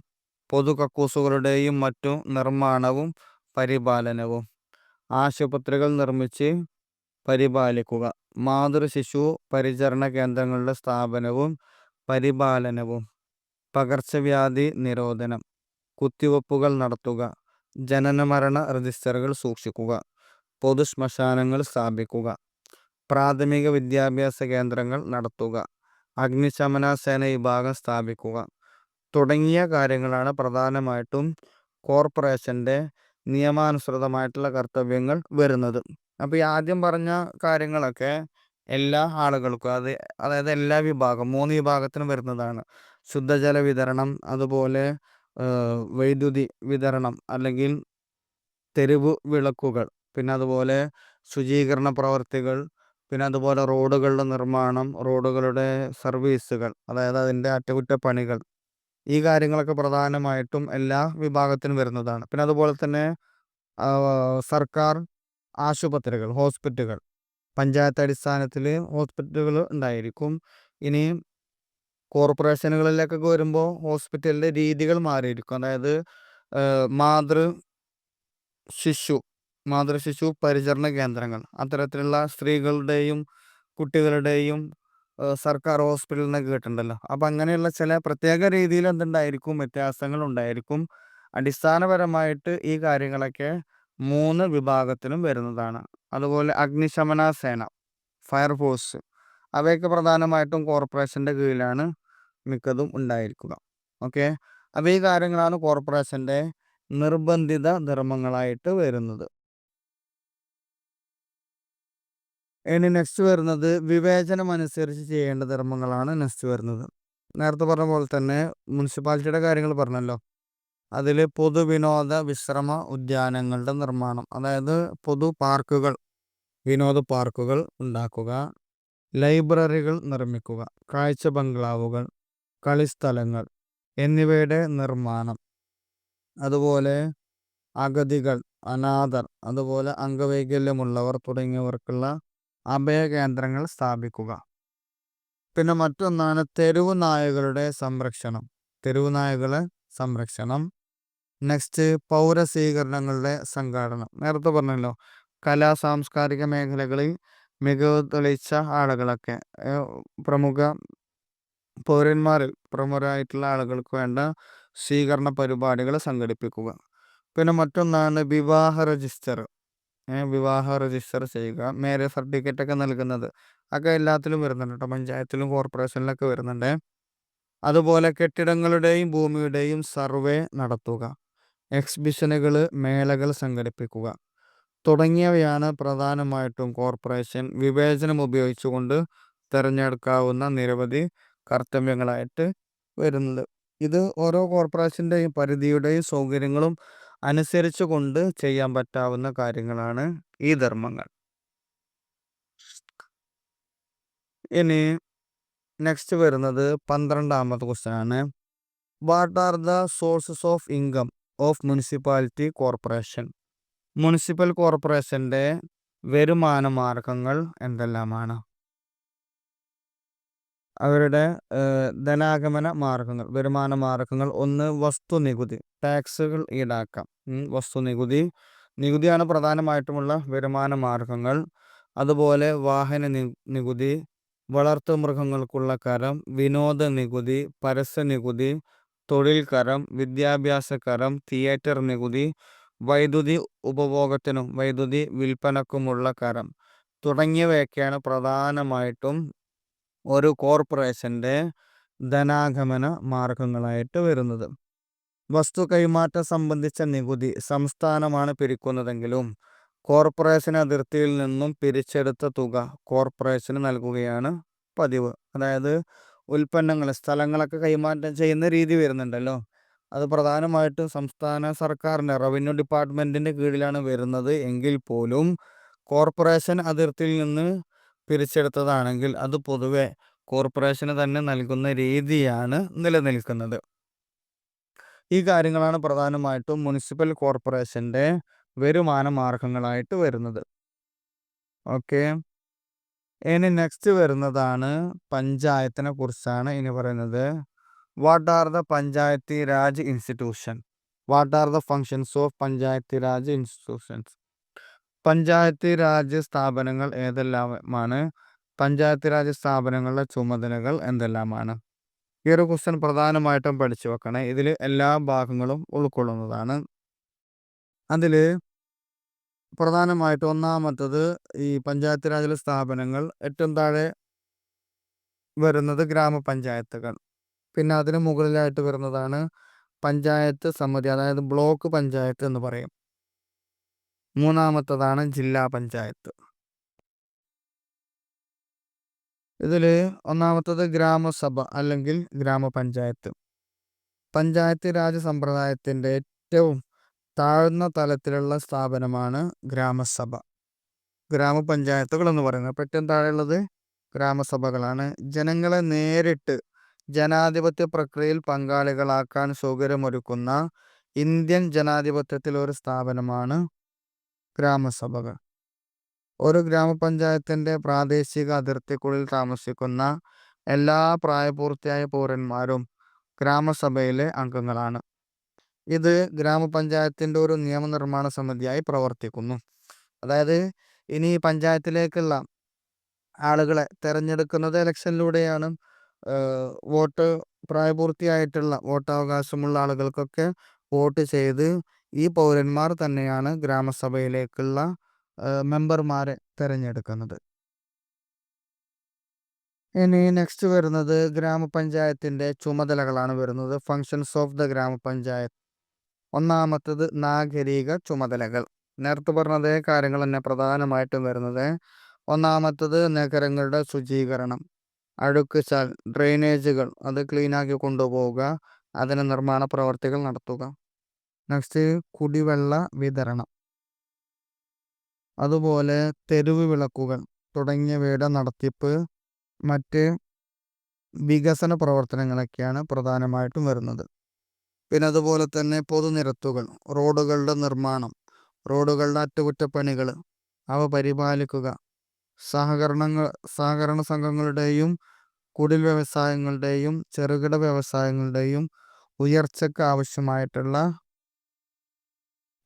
പൊതുകക്കൂസുകളുടെയും മറ്റു നിർമ്മാണവും പരിപാലനവും, ആശുപത്രികൾ നിർമ്മിച്ച് പരിപാലിക്കുക, മാതൃശിശു പരിചരണ കേന്ദ്രങ്ങളുടെ സ്ഥാപനവും പരിപാലനവും, പകർച്ചവ്യാധി നിരോധനം, കുത്തിവെപ്പുകൾ നടത്തുക, ജനനമരണ രജിസ്റ്ററുകൾ സൂക്ഷിക്കുക, പൊതു ശ്മശാനങ്ങൾ സ്ഥാപിക്കുക, പ്രാഥമിക വിദ്യാഭ്യാസ കേന്ദ്രങ്ങൾ നടത്തുക, അഗ്നിശമന സേന വിഭാഗം സ്ഥാപിക്കുക തുടങ്ങിയ കാര്യങ്ങളാണ് പ്രധാനമായിട്ടും കോർപ്പറേഷൻ്റെ നിയമാനുസൃതമായിട്ടുള്ള കർത്തവ്യങ്ങൾ വരുന്നത്. അപ്പോൾ ഈ ആദ്യം പറഞ്ഞ കാര്യങ്ങളൊക്കെ എല്ലാ ആളുകൾക്കും അതായത് എല്ലാ വിഭാഗം 3 വിഭാഗത്തിനും വരുന്നതാണ്. ശുദ്ധജല വിതരണം, അതുപോലെ വൈദ്യുതി വിതരണം അല്ലെങ്കിൽ തെരുവ് വിളക്കുകൾ, പിന്നെ അതുപോലെ ശുചീകരണ പ്രവർത്തികൾ, പിന്നെ അതുപോലെ റോഡുകളുടെ നിർമ്മാണം, റോഡുകളുടെ സർവീസുകൾ, അതായത് അതിൻ്റെ അറ്റകുറ്റപ്പണികൾ. ഈ കാര്യങ്ങളൊക്കെ പ്രധാനമായിട്ടും എല്ലാ വിഭാഗത്തിനും വരുന്നതാണ്. പിന്നെ അതുപോലെ തന്നെ സർക്കാർ ആശുപത്രികൾ, ഹോസ്പിറ്റലുകൾ, പഞ്ചായത്ത് അടിസ്ഥാനത്തിൽ ഹോസ്പിറ്റലുകൾ ഉണ്ടായിരിക്കും. ഇനി കോർപ്പറേഷനുകളിലേക്കൊക്കെ വരുമ്പോൾ ഹോസ്പിറ്റലിൻ്റെ രീതികൾ മാറിയിരിക്കും. അതായത് മാതൃ ശിശു മാതൃശിശു പരിചരണ കേന്ദ്രങ്ങൾ, അത്തരത്തിലുള്ള സ്ത്രീകളുടെയും കുട്ടികളുടെയും സർക്കാർ ഹോസ്പിറ്റൽ എന്നൊക്കെ കേട്ടിട്ടുണ്ടല്ലോ. അപ്പം അങ്ങനെയുള്ള ചില പ്രത്യേക രീതിയിൽ എന്തുണ്ടായിരിക്കും, വ്യത്യാസങ്ങൾ ഉണ്ടായിരിക്കും. അടിസ്ഥാനപരമായിട്ട് ഈ കാര്യങ്ങളൊക്കെ 3 വിഭാഗത്തിനും വരുന്നതാണ്. അതുപോലെ അഗ്നിശമന സേന, ഫയർഫോഴ്സ്, അവയൊക്കെ പ്രധാനമായിട്ടും കോർപ്പറേഷൻ്റെ കീഴിലാണ് മിക്കതും ഉണ്ടായിരിക്കുക. ഓക്കെ, അപ്പോൾ ഈ കാര്യങ്ങളാണ് കോർപ്പറേഷൻ്റെ നിർബന്ധിത ധർമ്മങ്ങളായിട്ട് വരുന്നത്. ഇനി നെക്സ്റ്റ് വരുന്നത് വിവേചനം അനുസരിച്ച് ചെയ്യേണ്ട ധർമ്മങ്ങളാണ് നെക്സ്റ്റ് വരുന്നത്. നേരത്തെ പറഞ്ഞ പോലെ തന്നെ മുനിസിപ്പാലിറ്റിയുടെ കാര്യങ്ങൾ പറഞ്ഞല്ലോ. അതിൽ പൊതുവിനോദ വിശ്രമ ഉദ്യാനങ്ങളുടെ നിർമ്മാണം, അതായത് പൊതു പാർക്കുകൾ, വിനോദ പാർക്കുകൾ ഉണ്ടാക്കുക, ലൈബ്രറികൾ നിർമ്മിക്കുക, കാഴ്ച ബംഗ്ലാവുകൾ, കളിസ്ഥലങ്ങൾ എന്നിവയുടെ നിർമ്മാണം, അതുപോലെ അഗതികൾ, അനാഥർ, അതുപോലെ അംഗവൈകല്യമുള്ളവർ തുടങ്ങിയവർക്കുള്ള അഭയകേന്ദ്രങ്ങൾ സ്ഥാപിക്കുക. പിന്നെ മറ്റൊന്നാണ് തെരുവ് നായകളുടെ സംരക്ഷണം. തെരുവ് നായകളെ സംരക്ഷണം. നെക്സ്റ്റ് പൗരസ്വീകരണങ്ങളുടെ സംഘാടനം. നേരത്തെ പറഞ്ഞല്ലോ, കലാ സാംസ്കാരിക മേഖലകളിൽ മികവ് തെളിയിച്ച ആളുകളൊക്കെ പ്രമുഖ പൗരന്മാരിൽ പ്രമുഖരായിട്ടുള്ള ആളുകൾക്ക് വേണ്ട സ്വീകരണ പരിപാടികൾ സംഘടിപ്പിക്കുക. പിന്നെ മറ്റൊന്നാണ് വിവാഹ രജിസ്റ്റർ. വിവാഹ രജിസ്റ്റർ ചെയ്യുക, മാരേജ് സർട്ടിഫിക്കറ്റ് ഒക്കെ നൽകുന്നത്, ഒക്കെ എല്ലാത്തിലും വരുന്നുണ്ട് കേട്ടോ. പഞ്ചായത്തിലും കോർപ്പറേഷനിലൊക്കെ വരുന്നുണ്ട്. അതുപോലെ കെട്ടിടങ്ങളുടെയും ഭൂമിയുടെയും സർവേ നടത്തുക, എക്സിബിഷനുകൾ, മേളകൾ സംഘടിപ്പിക്കുക തുടങ്ങിയവയാണ് പ്രധാനമായിട്ടും കോർപ്പറേഷൻ വിവേചനം ഉപയോഗിച്ചുകൊണ്ട് തിരഞ്ഞെടുക്കാവുന്ന നിരവധി കർത്തവ്യങ്ങളായിട്ട് വരുന്നത്. ഇത് ഓരോ കോർപ്പറേഷൻ്റെയും പരിധിയുടെയും സൗകര്യങ്ങളും അനുസരിച്ച് കൊണ്ട് ചെയ്യാൻ പറ്റാവുന്ന കാര്യങ്ങളാണ് ഈ ധർമ്മങ്ങൾ. ഇനി നെക്സ്റ്റ് വരുന്നത് 12ാമത്തെ ക്വസ്റ്റ്യൻ ആണ്. What are the sources of income of municipality corporation? Municipal കോർപ്പറേഷൻ്റെ വരുമാന മാർഗങ്ങൾ എന്തെല്ലാമാണ്? അവരുടെ ധനാഗമന മാർഗങ്ങൾ, വരുമാന മാർഗങ്ങൾ: ഒന്ന്, വസ്തുനികുതി, ടാക്സുകൾ ഈടാക്കാം. നികുതിയാണ് പ്രധാനമായിട്ടുമുള്ള വരുമാന മാർഗങ്ങൾ. അതുപോലെ വാഹന നികുതി, വളർത്തു മൃഗങ്ങൾക്കുള്ള കരം, വിനോദ നികുതി, പരസ്യ നികുതി, തൊഴിൽ കരം, വിദ്യാഭ്യാസ കരം, തിയേറ്റർ നികുതി, വൈദ്യുതി ഉപഭോഗത്തിനും വൈദ്യുതി വിൽപ്പനക്കുമുള്ള കരം തുടങ്ങിയവയൊക്കെയാണ് പ്രധാനമായിട്ടും ഒരു കോർപ്പറേഷൻ്റെ ധനാഗമന മാർഗങ്ങളായിട്ട് വരുന്നത്. വസ്തു കൈമാറ്റം സംബന്ധിച്ച നികുതി സംസ്ഥാനമാണ് പിരിക്കുന്നതെങ്കിലും കോർപ്പറേഷൻ അതിർത്തിയിൽ നിന്നും പിരിച്ചെടുത്ത തുക കോർപ്പറേഷന് നൽകുകയാണ് പതിവ്. അതായത് ഉൽപ്പന്നങ്ങൾ, സ്ഥലങ്ങളൊക്കെ കൈമാറ്റം ചെയ്യുന്ന രീതി വരുന്നുണ്ടല്ലോ, അത് പ്രധാനമായിട്ടും സംസ്ഥാന സർക്കാരിൻ്റെ റവന്യൂ ഡിപ്പാർട്ട്മെൻറ്റിൻ്റെ കീഴിലാണ് വരുന്നത്. എങ്കിൽ പോലും കോർപ്പറേഷൻ അതിർത്തിയിൽ നിന്ന് പിരിച്ചെടുത്തതാണെങ്കിൽ അത് പൊതുവെ കോർപ്പറേഷന് തന്നെ നൽകുന്ന രീതിയാണ് നിലനിൽക്കുന്നത്. ഈ കാര്യങ്ങളാണ് പ്രധാനമായിട്ടും മുനിസിപ്പൽ കോർപ്പറേഷൻ്റെ വരുമാന മാർഗങ്ങളായിട്ട് വരുന്നത്. ഓക്കെ, ഇനി നെക്സ്റ്റ് വരുന്നതാണ് പഞ്ചായത്തിനെ കുറിച്ചാണ് ഇനി പറയുന്നത്. What are the Panchayati Raj institution? What are the functions of Panchayati Raj institutions? Panchayati Raj സ്ഥാപനങ്ങൾ ഏതെല്ലാമാണ്? പഞ്ചായത്തി രാജ് സ്ഥാപനങ്ങളുടെ ചുമതലകൾ എന്തെല്ലാമാണ്? ഈ ഒരു ക്വസ്റ്റ്യൻ പ്രധാനമായിട്ടും പഠിച്ചു വെക്കണേ. ഇതിൽ എല്ലാ ഭാഗങ്ങളും ഉൾക്കൊള്ളുന്നതാണ്. അതിൽ പ്രധാനമായിട്ടും ഒന്നാമത്തത് ഈ പഞ്ചായത്ത് രാജ് സ്ഥാപനങ്ങൾ, ഏറ്റവും താഴെ വരുന്നത് ഗ്രാമപഞ്ചായത്തുകൾ. പിന്നെ അതിന് മുകളിലായിട്ട് വരുന്നതാണ് പഞ്ചായത്ത് സമിതി, അതായത് ബ്ലോക്ക് പഞ്ചായത്ത് എന്ന് പറയും. മൂന്നാമത്തതാണ് ജില്ലാ പഞ്ചായത്ത്. ഇതിൽ ഒന്നാമത്തത് ഗ്രാമസഭ അല്ലെങ്കിൽ ഗ്രാമപഞ്ചായത്ത്. പഞ്ചായത്ത് രാജ് സമ്പ്രദായത്തിൻ്റെ ഏറ്റവും താഴ്ന്ന തലത്തിലുള്ള സ്ഥാപനമാണ് ഗ്രാമസഭ. ഗ്രാമപഞ്ചായത്തുകൾ എന്ന് പറയുന്നത് അപ്പോൾ ഏറ്റവും താഴെയുള്ളത് ഗ്രാമസഭകളാണ്. ജനങ്ങളെ നേരിട്ട് ജനാധിപത്യ പ്രക്രിയയിൽ പങ്കാളികളാക്കാൻ സൗകര്യമൊരുക്കുന്ന ഇന്ത്യൻ ജനാധിപത്യത്തിലെ ഒരു സ്ഥാപനമാണ് ഗ്രാമസഭകൾ. ഒരു ഗ്രാമപഞ്ചായത്തിൻ്റെ പ്രാദേശിക അതിർത്തിക്കുള്ളിൽ താമസിക്കുന്ന എല്ലാ പ്രായപൂർത്തിയായ പൗരന്മാരും ഗ്രാമസഭയിലെ അംഗങ്ങളാണ്. ഇത് ഗ്രാമപഞ്ചായത്തിൻ്റെ ഒരു നിയമനിർമ്മാണ സമിതിയായി പ്രവർത്തിക്കുന്നു. അതായത് ഇനി പഞ്ചായത്തിലേക്കുള്ള ആളുകളെ തിരഞ്ഞെടുക്കുന്നത് ഇലക്ഷനിലൂടെയാണ്. വോട്ട് പ്രായപൂർത്തിയായിട്ടുള്ള വോട്ടവകാശമുള്ള ആളുകൾക്കൊക്കെ വോട്ട് ചെയ്ത് ഈ പൗരന്മാർ തന്നെയാണ് ഗ്രാമസഭയിലേക്കുള്ള മെമ്പർമാരെ തിരഞ്ഞെടുക്കുന്നത്. ഇനി നെക്സ്റ്റ് വരുന്നത് ഗ്രാമപഞ്ചായത്തിൻ്റെ ചുമതലകളാണ് വരുന്നത്. ഫങ്ഷൻസ് ഓഫ് ദ ഗ്രാമപഞ്ചായത്ത്. ഒന്നാമത്തത് നാഗരിക ചുമതലകൾ. നേരത്തെ പറഞ്ഞതേ കാര്യങ്ങൾ തന്നെ പ്രധാനമായിട്ടും വരുന്നത്. ഒന്നാമത്തത് നഗരങ്ങളുടെ ശുചീകരണം, അഴുക്കുചാൽ, ഡ്രെയിനേജുകൾ അത് ക്ലീനാക്കി കൊണ്ടുപോവുക, അതിന് നിർമ്മാണ പ്രവർത്തികൾ നടത്തുക. നെക്സ്റ്റ് കുടിവെള്ള വിതരണം, അതുപോലെ തെരുവ് വിളക്കുകൾ തുടങ്ങിയവയുടെ നടത്തിപ്പ്, മറ്റ് വികസന പ്രവർത്തനങ്ങളൊക്കെയാണ് പ്രധാനമായിട്ടും വരുന്നത്. പിന്നെ അതുപോലെ തന്നെ പൊതുനിരത്തുകൾ, റോഡുകളുടെ നിർമ്മാണം, റോഡുകളുടെ അറ്റകുറ്റപ്പണികൾ അവ പരിപാലിക്കുക, സഹകരണ സംഘങ്ങളുടെയും കുടിൽ വ്യവസായങ്ങളുടെയും ചെറുകിട വ്യവസായങ്ങളുടെയും ഉയർച്ചയ്ക്ക് ആവശ്യമായിട്ടുള്ള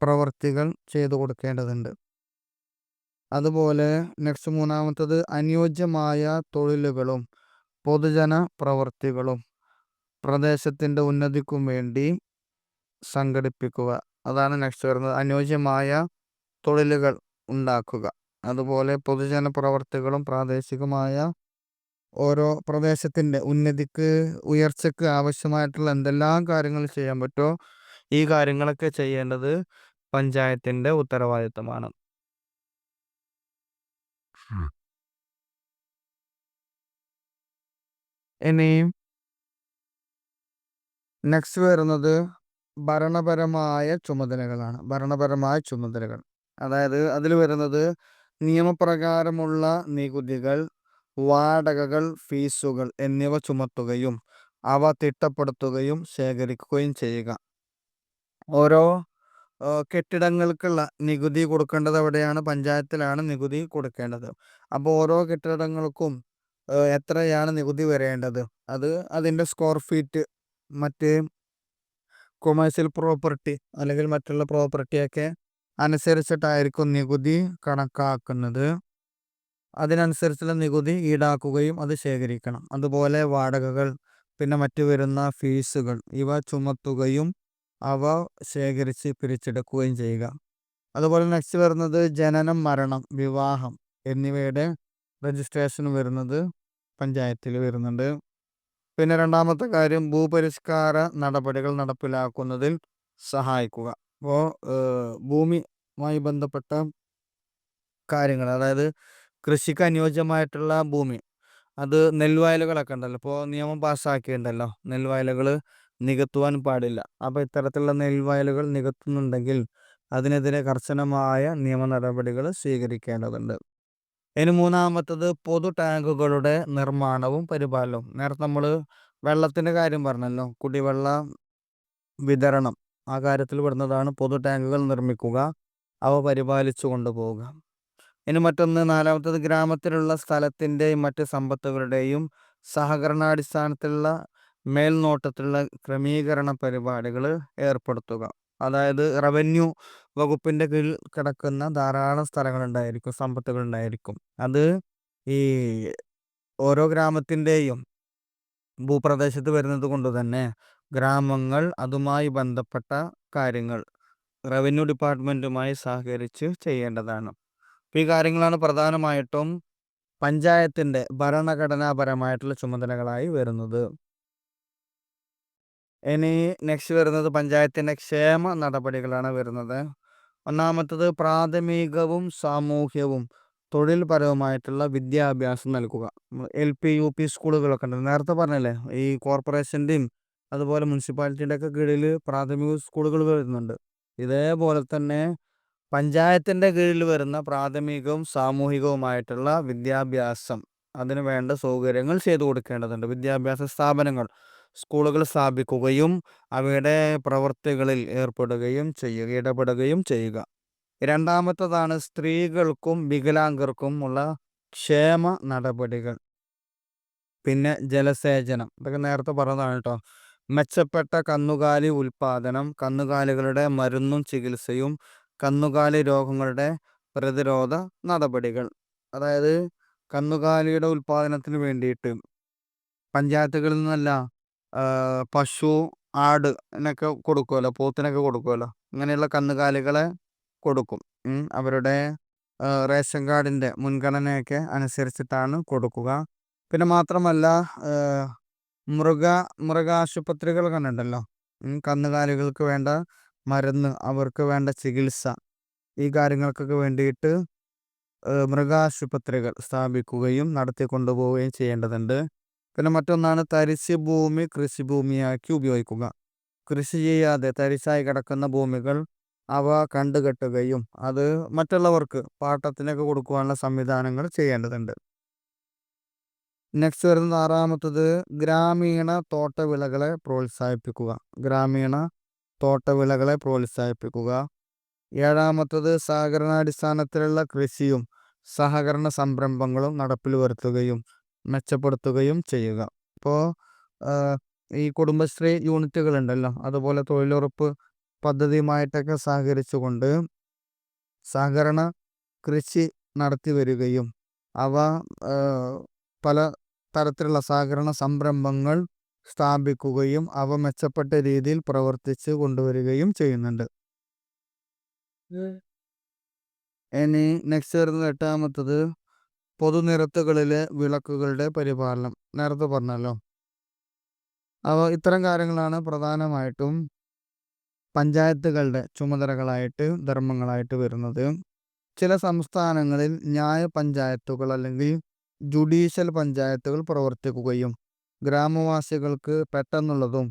പ്രവർത്തികൾ ചെയ്തു കൊടുക്കേണ്ടതുണ്ട്. അതുപോലെ നെക്സ്റ്റ് മൂന്നാമത്തത് അനുയോജ്യമായ തൊഴിലുകളും പൊതുജന പ്രവർത്തികളും പ്രദേശത്തിൻ്റെ ഉന്നതിക്കും വേണ്ടി സംഘടിപ്പിക്കുക. അതാണ് നെക്സ്റ്റ് വരുന്നത്. അനുയോജ്യമായ തൊഴിലുകൾ ഉണ്ടാക്കുക, അതുപോലെ പൊതുജന പ്രവർത്തികളും പ്രാദേശികമായ ഓരോ പ്രദേശത്തിൻ്റെ ഉന്നതിക്ക് ഉയർച്ചയ്ക്ക് ആവശ്യമായിട്ടുള്ള എന്തെല്ലാം കാര്യങ്ങൾ ചെയ്യാൻ പറ്റുമോ ഈ കാര്യങ്ങളൊക്കെ ചെയ്യേണ്ടത് പഞ്ചായത്തിൻ്റെ ഉത്തരവാദിത്തമാണ്. ഇനി നെക്സ്റ്റ് വരുന്നത് ഭരണപരമായ ചുമതലകളാണ്. ഭരണപരമായ ചുമതലകൾ അതായത് അതിൽ വരുന്നത് നിയമപ്രകാരമുള്ള നികുതികൾ, വാടകകൾ, ഫീസുകൾ എന്നിവ ചുമത്തുകയും അവ തിട്ടപ്പെടുത്തുകയും ശേഖരിക്കുകയും ചെയ്യുക. ഓരോ കെട്ടിടങ്ങൾക്കുള്ള നികുതി കൊടുക്കേണ്ടത് എവിടെയാണ്? പഞ്ചായത്തിലാണ് നികുതി കൊടുക്കേണ്ടത്. അപ്പോൾ ഓരോ കെട്ടിടങ്ങൾക്കും എത്രയാണ് നികുതി വരേണ്ടത്, അത് അതിൻ്റെ സ്ക്വയർ ഫീറ്റ്, മറ്റ് കൊമേഴ്സ്യൽ പ്രോപ്പർട്ടി അല്ലെങ്കിൽ മറ്റുള്ള പ്രോപ്പർട്ടിയൊക്കെ അനുസരിച്ചിട്ടായിരിക്കും നികുതി കണക്കാക്കുന്നത്. അതിനനുസരിച്ചുള്ള നികുതി ഈടാക്കുകയും അത് ശേഖരിക്കണം. അതുപോലെ വാടകകൾ, പിന്നെ മറ്റു വരുന്ന ഫീസുകൾ ഇവ ചുമത്തുകയും അവ ശേഖരിച്ച് പിരിച്ചെടുക്കുകയും ചെയ്യുക. അതുപോലെ നെക്സ്റ്റ് വരുന്നത് ജനനം, മരണം, വിവാഹം എന്നിവയുടെ രജിസ്ട്രേഷൻ വരുന്നത് പഞ്ചായത്തിൽ വരുന്നുണ്ട്. പിന്നെ രണ്ടാമത്തെ കാര്യം ഭൂപരിഷ്കാര നടപടികൾ നടപ്പിലാക്കുന്നതിൽ സഹായിക്കുക. അപ്പോൾ ഭൂമിയുമായി ബന്ധപ്പെട്ട കാര്യങ്ങൾ, അതായത് കൃഷിക്ക് അനുയോജ്യമായിട്ടുള്ള ഭൂമി, അത് നെൽവയലുകളൊക്കെ ഉണ്ടല്ലോ, ഇപ്പോൾ നിയമം പാസ്സാക്കിയിട്ടുണ്ടല്ലോ നെൽവയലുകൾ നികത്തുവാൻ പാടില്ല. അപ്പോൾ ഇത്തരത്തിലുള്ള നെൽവയലുകൾ നികത്തുന്നുണ്ടെങ്കിൽ അതിനെതിരെ കർശനമായ നിയമ നടപടികൾ സ്വീകരിക്കേണ്ടതുണ്ട്. ഇനി മൂന്നാമത്തത് പൊതു ടാങ്കുകളുടെ നിർമ്മാണവും പരിപാലനവും. നേരത്തെ നമ്മൾ വെള്ളത്തിൻ്റെ കാര്യം പറഞ്ഞല്ലോ, കുടിവെള്ള വിതരണം ആ കാര്യത്തിൽ വരുന്നതാണ് പൊതു ടാങ്കുകൾ നിർമ്മിക്കുക, അവ പരിപാലിച്ചു കൊണ്ടുപോവുക. ഇനി മറ്റൊന്ന് നാലാമത്തത് ഗ്രാമത്തിലുള്ള സ്ഥലത്തിൻ്റെയും മറ്റ് സമ്പത്തുകളുടെയും സഹകരണാടിസ്ഥാനത്തിലുള്ള മേൽനോട്ടത്തിലുള്ള ക്രമീകരണ പരിപാടികൾ ഏർപ്പെടുത്തുക. അതായത് റവന്യൂ വകുപ്പിൻ്റെ കീഴിൽ കിടക്കുന്ന ധാരാളം സ്ഥലങ്ങളുണ്ടായിരിക്കും, സമ്പത്തുകളുണ്ടായിരിക്കും. അത് ഈ ഓരോ ഗ്രാമത്തിൻ്റെയും ഭൂപ്രദേശത്ത് വരുന്നത് കൊണ്ട് തന്നെ ഗ്രാമങ്ങൾ അതുമായി ബന്ധപ്പെട്ട കാര്യങ്ങൾ റവന്യൂ ഡിപ്പാർട്ട്മെൻറ്റുമായി സഹകരിച്ച് ചെയ്യേണ്ടതാണ്. അപ്പോൾ ഈ കാര്യങ്ങളാണ് പ്രധാനമായിട്ടും പഞ്ചായത്തിൻ്റെ ഭരണഘടനാപരമായിട്ടുള്ള ചുമതലകളായി വരുന്നത്. ഇനി നെക്സ്റ്റ് വരുന്നത് പഞ്ചായത്തിൻ്റെ ക്ഷേമ നടപടികളാണ് വരുന്നത്. ഒന്നാമത്തത് പ്രാഥമികവും സാമൂഹ്യവും തൊഴിൽപരവുമായിട്ടുള്ള വിദ്യാഭ്യാസം നൽകുക. LP UP സ്കൂളുകളൊക്കെ ഉണ്ട്. നേരത്തെ പറഞ്ഞല്ലേ ഈ കോർപ്പറേഷൻ്റെയും അതുപോലെ മുനിസിപ്പാലിറ്റിയുടെ ഒക്കെ കീഴിൽ പ്രാഥമിക സ്കൂളുകൾ വരുന്നുണ്ട്. ഇതേപോലെ തന്നെ പഞ്ചായത്തിൻ്റെ കീഴിൽ വരുന്ന പ്രാഥമികവും സാമൂഹികവുമായിട്ടുള്ള വിദ്യാഭ്യാസം അതിന് വേണ്ട സൗകര്യങ്ങൾ ചെയ്തു കൊടുക്കേണ്ടതുണ്ട്. വിദ്യാഭ്യാസ സ്ഥാപനങ്ങൾ സ്കൂളുകൾ സ്ഥാപിക്കുകയും അവയുടെ പ്രവർത്തികളിൽ ഇടപെടുകയും ചെയ്യുക. രണ്ടാമത്തതാണ് സ്ത്രീകൾക്കും വികലാംഗർക്കും ഉള്ള ക്ഷേമ നടപടികൾ. പിന്നെ ജലസേചനം, ഇതൊക്കെ നേരത്തെ പറഞ്ഞതാണ് കേട്ടോ. മെച്ചപ്പെട്ട കന്നുകാലി ഉൽപാദനം, കന്നുകാലികളുടെ മരുന്നും ചികിത്സയും കന്നുകാലി രോഗങ്ങളുടെ പ്രതിരോധ നടപടികൾ. അതായത് കന്നുകാലിയുടെ ഉൽപാദനത്തിന് വേണ്ടിയിട്ട് പഞ്ചായത്തുകളിൽ നിന്നല്ല പശു, ആട് എന്നൊക്കെ കൊടുക്കുമല്ലോ, പോത്തിനൊക്കെ കൊടുക്കുമല്ലോ, അങ്ങനെയുള്ള കന്നുകാലികളെ കൊടുക്കും. അവരുടെ റേഷൻ കാർഡിൻ്റെ മുൻഗണനയൊക്കെ അനുസരിച്ചിട്ടാണ് കൊടുക്കുക. പിന്നെ മാത്രമല്ല മൃഗാശുപത്രികൾ കണ്ടിട്ടുണ്ടല്ലോ, കന്നുകാലികൾക്ക് വേണ്ട മരുന്ന്, അവർക്ക് വേണ്ട ചികിത്സ, ഈ കാര്യങ്ങൾക്കൊക്കെ വേണ്ടിയിട്ട് മൃഗാശുപത്രികൾ സ്ഥാപിക്കുകയും നടത്തിക്കൊണ്ടുപോവുകയും ചെയ്യേണ്ടതുണ്ട്. പിന്നെ മറ്റൊന്നാണ് തരിശ് ഭൂമി കൃഷിഭൂമിയാക്കി ഉപയോഗിക്കുക. കൃഷി ചെയ്യാതെ തരിശായി കിടക്കുന്ന ഭൂമികൾ അവ കണ്ടുകെട്ടുകയും അത് മറ്റുള്ളവർക്ക് പാട്ടത്തിനൊക്കെ കൊടുക്കുവാനുള്ള സംവിധാനങ്ങൾ ചെയ്യേണ്ടതുണ്ട്. നെക്സ്റ്റ് വരുന്നത് ആറാമത്തത് ഗ്രാമീണ തോട്ടവിളകളെ പ്രോത്സാഹിപ്പിക്കുക. ഗ്രാമീണ തോട്ടവിളകളെ പ്രോത്സാഹിപ്പിക്കുക. ഏഴാമത്തത് സഹകരണാടിസ്ഥാനത്തിലുള്ള കൃഷിയും സഹകരണ സംരംഭങ്ങളും നടപ്പിൽ വരുത്തുകയും മെച്ചപ്പെടുത്തുകയും ചെയ്യുക. ഇപ്പോൾ ഈ കുടുംബശ്രീ യൂണിറ്റുകൾ ഉണ്ടല്ലോ, അതുപോലെ തൊഴിലുറപ്പ് പദ്ധതിയുമായിട്ടൊക്കെ സഹകരിച്ചുകൊണ്ട് സഹകരണ കൃഷി നടത്തി വരികയും അവ പല തരത്തിലുള്ള സഹകരണ സംരംഭങ്ങൾ സ്ഥാപിക്കുകയും അവ മെച്ചപ്പെട്ട രീതിയിൽ പ്രവർത്തിച്ച് കൊണ്ടുവരികയും ചെയ്യുന്നുണ്ട്. ഇനി നെക്സ്റ്റ് വരുന്നത് എട്ടാമത്തത് പൊതുനിരത്തുകളിലെ വിളക്കുകളുടെ പരിപാലനം. നേരത്തെ പറഞ്ഞല്ലോ. ഇത്തരം കാര്യങ്ങളാണ് പ്രധാനമായിട്ടും പഞ്ചായത്തുകളുടെ ചുമതലകളായിട്ട് ധർമ്മങ്ങളായിട്ട് വരുന്നത്. ചില സംസ്ഥാനങ്ങളിൽ ന്യായ പഞ്ചായത്തുകൾ അല്ലെങ്കിൽ ജുഡീഷ്യൽ പഞ്ചായത്തുകൾ പ്രവർത്തിക്കുകയും ഗ്രാമവാസികൾക്ക് പെട്ടെന്നുള്ളതും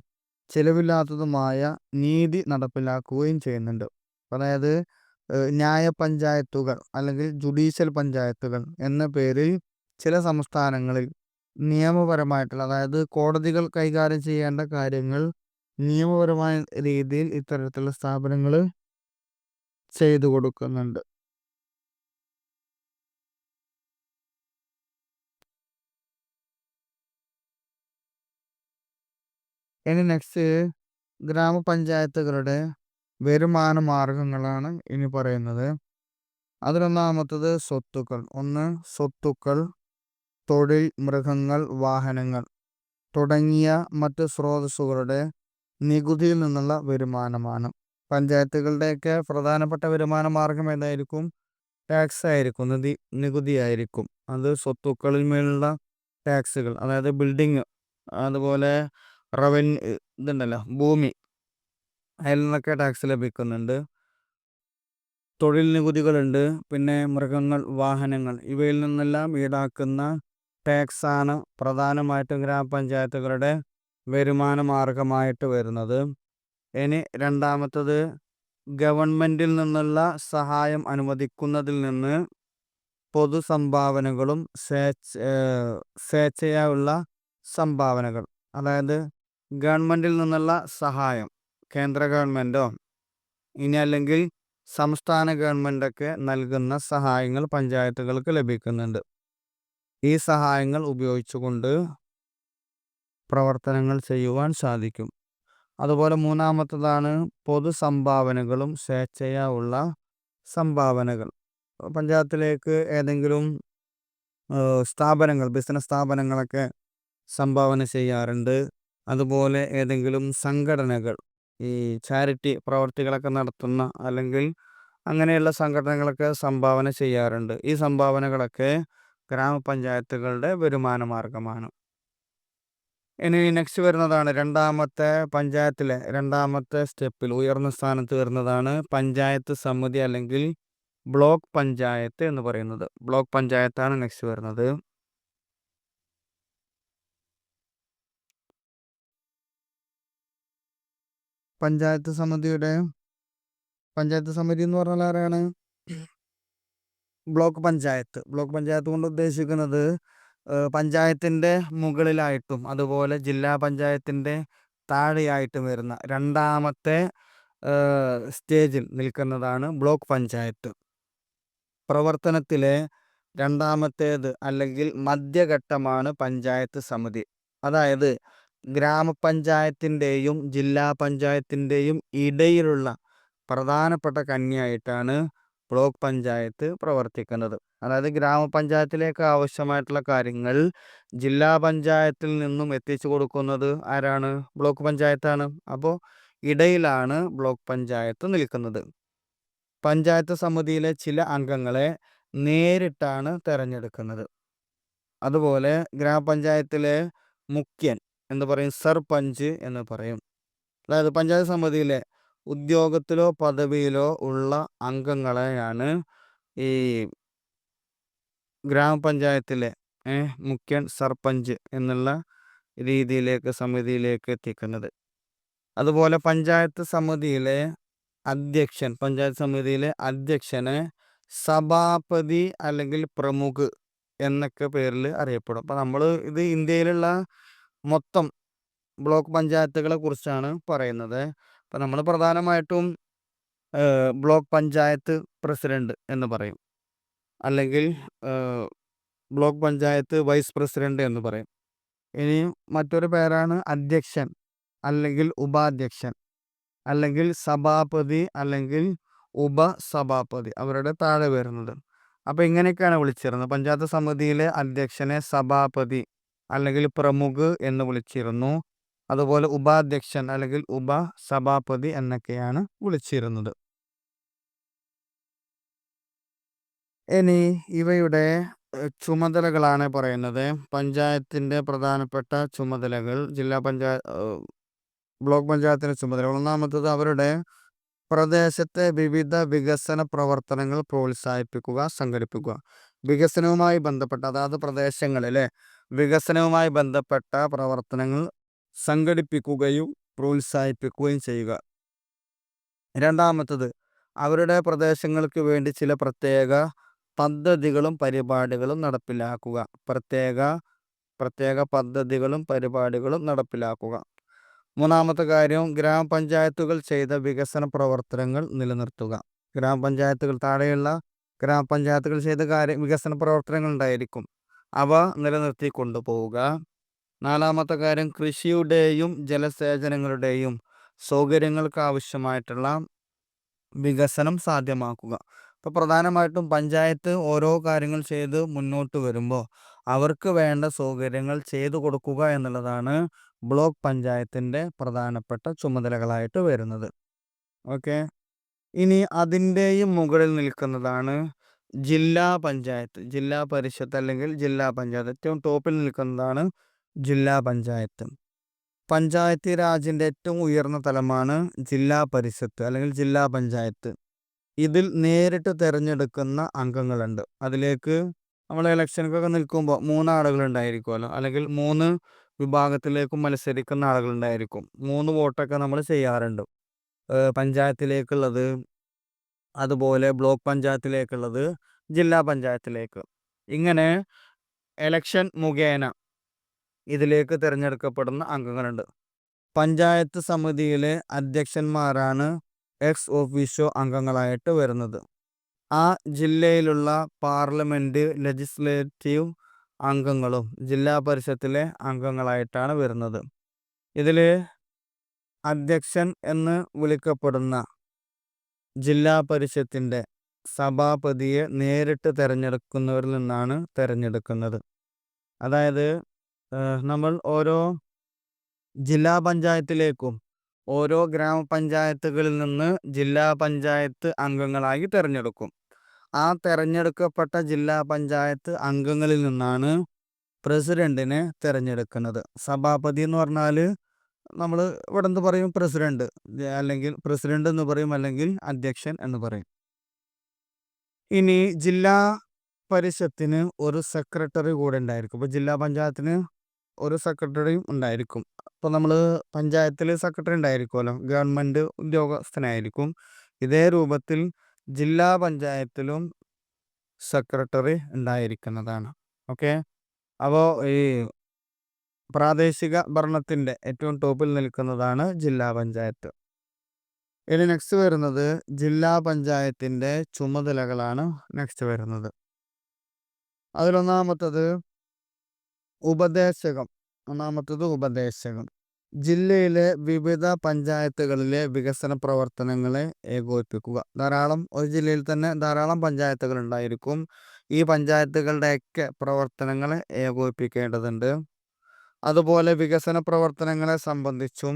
ചിലവില്ലാത്തതുമായ നീതി നടപ്പിലാക്കുകയും ചെയ്യുന്നുണ്ട്. അതായത് ന്യായ പഞ്ചായത്തുകൾ അല്ലെങ്കിൽ ജുഡീഷ്യൽ പഞ്ചായത്തുകൾ എന്ന പേരിൽ ചില സംസ്ഥാനങ്ങളിൽ നിയമപരമായിട്ടുള്ള, അതായത് കോടതികൾ കൈകാര്യം ചെയ്യേണ്ട കാര്യങ്ങൾ നിയമപരമായ രീതിയിൽ ഇത്തരത്തിലുള്ള സ്ഥാപനങ്ങൾ ചെയ്തു കൊടുക്കുന്നുണ്ട്. ഇനി നെക്സ്റ്റ് ഗ്രാമപഞ്ചായത്തുകളുടെ വരുമാന മാർഗങ്ങളാണ് ഇനി പറയുന്നത്. അതിലൊന്നാമത്തത് സ്വത്തുക്കൾ. സ്വത്തുക്കൾ, തൊഴിൽ, മൃഗങ്ങൾ, വാഹനങ്ങൾ തുടങ്ങിയ മറ്റ് സ്രോതസ്സുകളുടെ നികുതിയിൽ നിന്നുള്ള വരുമാനമാണ്. പഞ്ചായത്തുകളുടെയൊക്കെ പ്രധാനപ്പെട്ട വരുമാന മാർഗം ഏതായിരിക്കും? ടാക്സ് ആയിരിക്കും, നികുതിയായിരിക്കും. അത് സ്വത്തുക്കളിൽ മേലുള്ള ടാക്സുകൾ, അതായത് ബിൽഡിങ്, അതുപോലെ റവന്യൂ ഇതുണ്ടല്ലോ, ഭൂമി, അതിൽ നിന്നൊക്കെ ടാക്സ് ലഭിക്കുന്നുണ്ട്. തൊഴിൽ നികുതികളുണ്ട്. പിന്നെ മൃഗങ്ങൾ, വാഹനങ്ങൾ, ഇവയിൽ നിന്നെല്ലാം ഈടാക്കുന്ന ടാക്സാണ് പ്രധാനമായിട്ടും ഗ്രാമപഞ്ചായത്തുകളുടെ വരുമാന മാർഗമായിട്ട് വരുന്നത്. ഇനി രണ്ടാമത്തത് ഗവൺമെൻറ്റിൽ നിന്നുള്ള സഹായം അനുവദിക്കുന്നതിൽ നിന്ന് പൊതു സംഭാവനകളും സ്വേച്ഛയായുള്ള സംഭാവനകൾ. അതായത് ഗവൺമെൻറ്റിൽ നിന്നുള്ള സഹായം, കേന്ദ്ര ഗവൺമെൻറ്റോ ഇനി അല്ലെങ്കിൽ സംസ്ഥാന ഗവൺമെൻറ്റൊക്കെ നൽകുന്ന സഹായങ്ങൾ പഞ്ചായത്തുകൾക്ക് ലഭിക്കുന്നുണ്ട്. ഈ സഹായങ്ങൾ ഉപയോഗിച്ചുകൊണ്ട് പ്രവർത്തനങ്ങൾ ചെയ്യുവാൻ സാധിക്കും. അതുപോലെ മൂന്നാമത്തതാണ് പൊതു സംഭാവനകളും സ്വേച്ഛയാ ഉള്ള സംഭാവനകൾ. പഞ്ചായത്തിലേക്ക് ഏതെങ്കിലും സ്ഥാപനങ്ങൾ, ബിസിനസ് സ്ഥാപനങ്ങളൊക്കെ സംഭാവന ചെയ്യാറുണ്ട്. അതുപോലെ ഏതെങ്കിലും സംഘടനകൾ, ഈ ചാരിറ്റി പ്രവർത്തികളൊക്കെ നടത്തുന്ന അല്ലെങ്കിൽ അങ്ങനെയുള്ള സംഘടനകളൊക്കെ സംഭാവന ചെയ്യാറുണ്ട്. ഈ സംഭാവനകളൊക്കെ ഗ്രാമപഞ്ചായത്തുകളുടെ വരുമാന മാർഗമാണ്. ഇനി നെക്സ്റ്റ് വരുന്നതാണ് രണ്ടാമത്തെ പഞ്ചായത്തിലെ രണ്ടാമത്തെ സ്റ്റെപ്പിൽ ഉയർന്ന സ്ഥാനത്ത് വരുന്നതാണ് പഞ്ചായത്ത് സമിതി അല്ലെങ്കിൽ ബ്ലോക്ക് പഞ്ചായത്ത് എന്ന് പറയുന്നത്. ബ്ലോക്ക് പഞ്ചായത്താണ് നെക്സ്റ്റ് വരുന്നത്. പഞ്ചായത്ത് സമിതി എന്ന് പറഞ്ഞാൽ ആരാണ്? ബ്ലോക്ക് പഞ്ചായത്ത് കൊണ്ട് ഉദ്ദേശിക്കുന്നത് പഞ്ചായത്തിൻ്റെ മുകളിലായിട്ടും അതുപോലെ ജില്ലാ പഞ്ചായത്തിൻ്റെ താഴെയായിട്ടും വരുന്ന രണ്ടാമത്തെ സ്റ്റേജിൽ നിൽക്കുന്നതാണ് ബ്ലോക്ക് പഞ്ചായത്ത്. പ്രവർത്തനത്തിലെ രണ്ടാമത്തേത് അല്ലെങ്കിൽ മധ്യഘട്ടമാണ് പഞ്ചായത്ത് സമിതി. അതായത് ഗ്രാമപഞ്ചായത്തിൻ്റെയും ജില്ലാ പഞ്ചായത്തിൻ്റെയും ഇടയിലുള്ള പ്രധാനപ്പെട്ട കണ്ണിയായിട്ടാണ് ബ്ലോക്ക് പഞ്ചായത്ത് പ്രവർത്തിക്കുന്നത്. അതായത് ഗ്രാമപഞ്ചായത്തിലേക്ക് ആവശ്യമായിട്ടുള്ള കാര്യങ്ങൾ ജില്ലാ പഞ്ചായത്തിൽ നിന്നും എത്തിച്ചു കൊടുക്കുന്നത് ആരാണ്? ബ്ലോക്ക് പഞ്ചായത്താണ്. അപ്പോൾ ഇടയിലാണ് ബ്ലോക്ക് പഞ്ചായത്ത് നിൽക്കുന്നത്. പഞ്ചായത്ത് സമിതിയിലെ ചില അംഗങ്ങളെ നേരിട്ടാണ് തിരഞ്ഞെടുക്കുന്നത്. അതുപോലെ ഗ്രാമപഞ്ചായത്തിലെ മുഖ്യൻ എന്ന് പറയും, സർപഞ്ച് എന്ന് പറയും. അതായത് പഞ്ചായത്ത് സമിതിയിലെ ഉദ്യോഗത്തിലോ പദവിയിലോ ഉള്ള അംഗങ്ങളെയാണ് ഈ ഗ്രാമപഞ്ചായത്തിലെ മുഖ്യൻ, സർപഞ്ച് എന്നുള്ള സമിതിയിലേക്ക് എത്തിക്കുന്നത്. അതുപോലെ പഞ്ചായത്ത് സമിതിയിലെ അധ്യക്ഷനെ സഭാപതി അല്ലെങ്കിൽ പ്രമുഖ് എന്നൊക്കെ പേരിൽ അറിയപ്പെടും. അപ്പം നമ്മൾ ഇത് ഇന്ത്യയിലുള്ള മൊത്തം ബ്ലോക്ക് പഞ്ചായത്തുകളെ കുറിച്ചാണ് പറയുന്നത്. അപ്പം നമ്മൾ പ്രധാനമായിട്ടും ബ്ലോക്ക് പഞ്ചായത്ത് പ്രസിഡന്റ് എന്ന് പറയും, അല്ലെങ്കിൽ ബ്ലോക്ക് പഞ്ചായത്ത് വൈസ് പ്രസിഡന്റ് എന്ന് പറയും. ഇനി മറ്റൊരു പേരാണ് അധ്യക്ഷൻ അല്ലെങ്കിൽ ഉപാധ്യക്ഷൻ അല്ലെങ്കിൽ സഭാപതി അല്ലെങ്കിൽ ഉപസഭാപതി, അവരുടെ താഴെ വരുന്നത്. അപ്പോൾ ഇങ്ങനെയൊക്കെയാണ് വിളിച്ചിരുന്നത്. പഞ്ചായത്ത് സമിതിയിലെ അധ്യക്ഷനെ സഭാപതി അല്ലെങ്കിൽ പ്രമുഖ് എന്ന് വിളിച്ചിരുന്നു. അതുപോലെ ഉപാധ്യക്ഷൻ അല്ലെങ്കിൽ ഉപസഭാപതി എന്നൊക്കെയാണ് വിളിച്ചിരുന്നത്. ഇനി ഇവയുടെ ചുമതലകളാണ് പറയുന്നത്. പഞ്ചായത്തിൻ്റെ പ്രധാനപ്പെട്ട ചുമതലകൾ, ബ്ലോക്ക് പഞ്ചായത്തിൻ്റെ ചുമതലകൾ. ഒന്നാമത്തത് അവരുടെ പ്രദേശത്തെ വിവിധ വികസന പ്രവർത്തനങ്ങൾ പ്രോത്സാഹിപ്പിക്കുക, സംഘടിപ്പിക്കുക. വികസനവുമായി ബന്ധപ്പെട്ട, അതായത് പ്രദേശങ്ങളിലെ വികസനവുമായി ബന്ധപ്പെട്ട പ്രവർത്തനങ്ങൾ സംഘടിപ്പിക്കുകയും പ്രോത്സാഹിപ്പിക്കുകയും ചെയ്യുക. രണ്ടാമത്തത് അവരുടെ പ്രദേശങ്ങൾക്ക് വേണ്ടി ചില പ്രത്യേക പദ്ധതികളും പരിപാടികളും നടപ്പിലാക്കുക. പ്രത്യേക പദ്ധതികളും പരിപാടികളും നടപ്പിലാക്കുക. മൂന്നാമത്തെ കാര്യം, ഗ്രാമപഞ്ചായത്തുകൾ ചെയ്ത വികസന പ്രവർത്തനങ്ങൾ നിലനിർത്തുക. താഴെയുള്ള ഗ്രാമപഞ്ചായത്തുകൾ ചെയ്ത വികസന പ്രവർത്തനങ്ങൾ ഉണ്ടായിരിക്കും, അവ നിലനിർത്തി കൊണ്ടുപോവുക. നാലാമത്തെ കാര്യം, കൃഷിയുടെയും ജലസേചനങ്ങളുടെയും സൗകര്യങ്ങൾക്ക് ആവശ്യമായിട്ടുള്ള വികസനം സാധ്യമാക്കുക. അപ്പോൾ പ്രധാനമായിട്ടും പഞ്ചായത്ത് ഓരോ കാര്യങ്ങൾ ചെയ്ത് മുന്നോട്ട് വരുമ്പോൾ അവർക്ക് വേണ്ട സൗകര്യങ്ങൾ ചെയ്തു കൊടുക്കുക എന്നുള്ളതാണ് ബ്ലോക്ക് പഞ്ചായത്തിൻ്റെ പ്രധാനപ്പെട്ട ചുമതലകളായിട്ട് വരുന്നത്. ഓക്കെ. ഇനി അതിൻ്റെയും മുകളിൽ നിൽക്കുന്നതാണ് ജില്ലാ പഞ്ചായത്ത്, ജില്ലാ പരിഷത്ത് അല്ലെങ്കിൽ ജില്ലാ പഞ്ചായത്ത്. ഏറ്റവും ടോപ്പിൽ നിൽക്കുന്നതാണ് ജില്ലാ പഞ്ചായത്ത്. പഞ്ചായത്ത് രാജിൻ്റെ ഏറ്റവും ഉയർന്ന തലമാണ് ജില്ലാ പരിഷത്ത് അല്ലെങ്കിൽ ജില്ലാ പഞ്ചായത്ത്. ഇതിൽ നേരിട്ട് തിരഞ്ഞെടുക്കുന്ന അംഗങ്ങളുണ്ട്. അതിലേക്ക് നമ്മൾ ഇലക്ഷനൊക്കെ നിൽക്കുമ്പോൾ 3 ആളുകളുണ്ടായിരിക്കുമല്ലോ, അല്ലെങ്കിൽ 3 വിഭാഗത്തിലേക്കും മത്സരിക്കുന്ന ആളുകളുണ്ടായിരിക്കും. 3 വോട്ടൊക്കെ നമ്മൾ ചെയ്യാറുണ്ട്. പഞ്ചായത്തിലേക്കുള്ളത്, അതുപോലെ ബ്ലോക്ക് പഞ്ചായത്തിലേക്കുള്ളത്, ജില്ലാ പഞ്ചായത്തിലേക്ക്. ഇങ്ങനെ ഇലക്ഷൻ മുഖേന ഇതിലേക്ക് തിരഞ്ഞെടുക്കപ്പെടുന്ന അംഗങ്ങളുണ്ട്. പഞ്ചായത്ത് സമിതിയിലെ അധ്യക്ഷന്മാരാണ് എക്സ് ഓഫീഷ്യോ അംഗങ്ങളായിട്ട് വരുന്നത്. ആ ജില്ലയിലുള്ള പാർലമെൻറ്റ്, ലെജിസ്ലേറ്റീവ് അംഗങ്ങളും ജില്ലാ പരിഷത്തിലെ അംഗങ്ങളായിട്ടാണ് വരുന്നത്. ഇതിൽ അധ്യക്ഷൻ എന്ന് വിളിക്കപ്പെടുന്ന ജില്ലാ പരിഷത്തിൻ്റെ സഭാപതിയെ നേരിട്ട് തിരഞ്ഞെടുക്കുന്നവരിൽ നിന്നാണ് തിരഞ്ഞെടുക്കുന്നത്. അതായത് നമ്മൾ ഓരോ ജില്ലാ പഞ്ചായത്തിലേക്കും ഓരോ ഗ്രാമപഞ്ചായത്തുകളിൽ നിന്ന് ജില്ലാ പഞ്ചായത്ത് അംഗങ്ങളായി തിരഞ്ഞെടുക്കും. ആ തിരഞ്ഞെടുക്കപ്പെട്ട ജില്ലാ പഞ്ചായത്ത് അംഗങ്ങളിൽ നിന്നാണ് പ്രസിഡന്റിനെ തിരഞ്ഞെടുക്കുന്നത്. സഭാപതി എന്ന് പറഞ്ഞാൽ നമ്മൾ ഇവിടെ എന്ത് പറയും? പ്രസിഡന്റ്, അല്ലെങ്കിൽ പ്രസിഡന്റ് എന്ന് പറയും, അല്ലെങ്കിൽ അധ്യക്ഷൻ എന്ന് പറയും. ഇനി ജില്ലാ പരിഷത്തിന് ഒരു സെക്രട്ടറി കൂടെ ഉണ്ടായിരിക്കും. ഇപ്പോൾ ജില്ലാ പഞ്ചായത്തിന് ഒരു സെക്രട്ടറിയും ഉണ്ടായിരിക്കും. ഇപ്പോൾ നമ്മൾ പഞ്ചായത്തിൽ സെക്രട്ടറി ഉണ്ടായിരിക്കുമല്ലോ, ഗവൺമെൻറ് ഉദ്യോഗസ്ഥനായിരിക്കും. ഇതേ രൂപത്തിൽ ജില്ലാ പഞ്ചായത്തിലും സെക്രട്ടറി ഉണ്ടായിരിക്കുന്നതാണ്. ഓക്കെ. അപ്പോൾ ഈ പ്രാദേശിക ഭരണത്തിൻ്റെ ഏറ്റവും ടോപ്പിൽ നിൽക്കുന്നതാണ് ജില്ലാ പഞ്ചായത്ത്. ഇനി നെക്സ്റ്റ് വരുന്നത് ജില്ലാ പഞ്ചായത്തിൻ്റെ ചുമതലകളാണ് നെക്സ്റ്റ് വരുന്നത്. അതിലൊന്നാമത്തത് ഉപദേശകം. ഉപദേശകം. ജില്ലയിലെ വിവിധ പഞ്ചായത്തുകളിലെ വികസന പ്രവർത്തനങ്ങളെ ഏകോപിപ്പിക്കുക. ഒരു ജില്ലയിൽ തന്നെ ധാരാളം പഞ്ചായത്തുകൾ ഉണ്ടായിരിക്കും. ഈ പഞ്ചായത്തുകളുടെയൊക്കെ പ്രവർത്തനങ്ങളെ ഏകോപിപ്പിക്കേണ്ടതുണ്ട്. അതുപോലെ വികസന പ്രവർത്തനങ്ങളെ സംബന്ധിച്ചും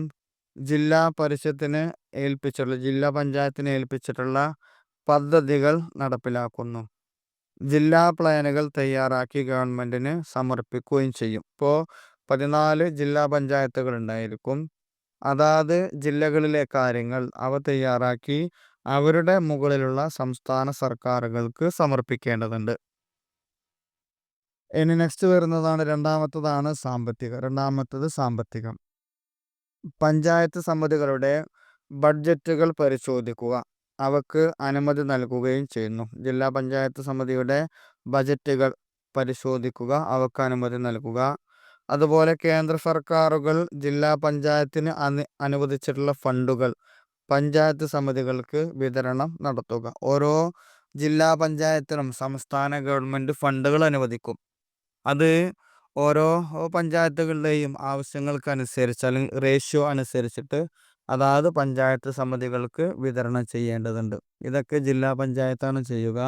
ജില്ലാ പഞ്ചായത്തിനെ ഏൽപ്പിച്ചിട്ടുള്ള പദ്ധതികൾ നടപ്പിലാക്കുന്നു. ജില്ലാ പ്ലാനുകൾ തയ്യാറാക്കി ഗവൺമെൻറ്റിന് സമർപ്പിക്കുകയും ചെയ്യും. ഇപ്പോൾ 14 ജില്ലാ പഞ്ചായത്തുകൾ ഉണ്ടായിരിക്കും. അതാത് ജില്ലകളിലെ കാര്യങ്ങൾ അവ തയ്യാറാക്കി അവരുടെ മുകളിലുള്ള സംസ്ഥാന സർക്കാരുകൾക്ക് സമർപ്പിക്കേണ്ടതുണ്ട്. ഇനി നെക്സ്റ്റ് വരുന്നതാണ് രണ്ടാമത്തത് സാമ്പത്തികം. പഞ്ചായത്ത് സമിതികളുടെ ബഡ്ജറ്റുകൾ പരിശോധിക്കുക, അവക്ക് അനുമതി നൽകുകയും ചെയ്യുന്നു. ജില്ലാ പഞ്ചായത്ത് സമിതിയുടെ ബജറ്റുകൾ പരിശോധിക്കുക, അവക്ക് അനുമതി നൽകുക. അതുപോലെ കേന്ദ്ര സർക്കാരുകൾ ജില്ലാ പഞ്ചായത്തിന് അനുവദിച്ചിട്ടുള്ള ഫണ്ടുകൾ പഞ്ചായത്ത് സമിതികൾക്ക് വിതരണം നടത്തുക. ഓരോ ജില്ലാ പഞ്ചായത്തിനും സംസ്ഥാന ഗവൺമെൻറ് ഫണ്ടുകൾ അനുവദിക്കും. അത് ഓരോ പഞ്ചായത്തുകളുടെയും ആവശ്യങ്ങൾക്കനുസരിച്ച്, അല്ലെങ്കിൽ റേഷ്യോ അനുസരിച്ചിട്ട് അതാത് പഞ്ചായത്ത് സമിതികൾക്ക് വിതരണം ചെയ്യേണ്ടതുണ്ട്. ഇതൊക്കെ ജില്ലാ പഞ്ചായത്താണ് ചെയ്യുക.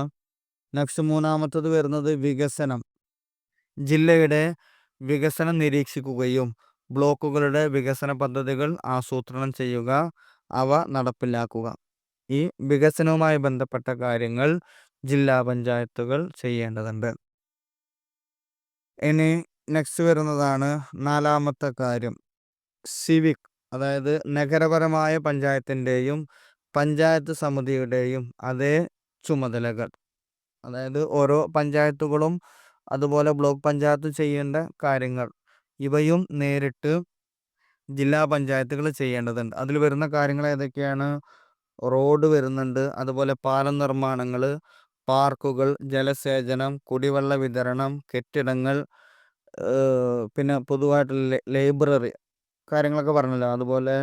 നെക്സ്റ്റ് മൂന്നാമത്തത് വരുന്നത് വികസനം. ജില്ലയുടെ വികസനം നിരീക്ഷിക്കുകയും ബ്ലോക്കുകളുടെ വികസന പദ്ധതികൾ ആസൂത്രണം ചെയ്യുക, അവ നടപ്പിലാക്കുക. ഈ വികസനവുമായി ബന്ധപ്പെട്ട കാര്യങ്ങൾ ജില്ലാ പഞ്ചായത്തുകൾ ചെയ്യേണ്ടതുണ്ട്. ഇനി നെക്സ്റ്റ് വരുന്നതാണ് നാലാമത്തെ കാര്യം, സിവിക്. അതായത് നഗരപരമായ പഞ്ചായത്തിൻ്റെയും പഞ്ചായത്ത് സമിതിയുടെയും അതേ ചുമതലകൾ. അതായത് ഓരോ പഞ്ചായത്തുകളും അതുപോലെ ബ്ലോക്ക് പഞ്ചായത്ത് ചെയ്യേണ്ട കാര്യങ്ങൾ ഇവയും നേരിട്ട് ജില്ലാ പഞ്ചായത്തുകൾ ചെയ്യേണ്ടതുണ്ട്. അതിൽ വരുന്ന കാര്യങ്ങൾ ഏതൊക്കെയാണ്? റോഡ് വരുന്നുണ്ട്, അതുപോലെ പാലം നിർമ്മാണങ്ങൾ, പാർക്കുകൾ, ജലസേചനം, കുടിവെള്ള വിതരണം, കെട്ടിടങ്ങൾ, പിന്നെ പൊതുവായിട്ടുള്ള ലൈബ്രറി കാര്യങ്ങളൊക്കെ പറഞ്ഞല്ലോ. അതുപോലെ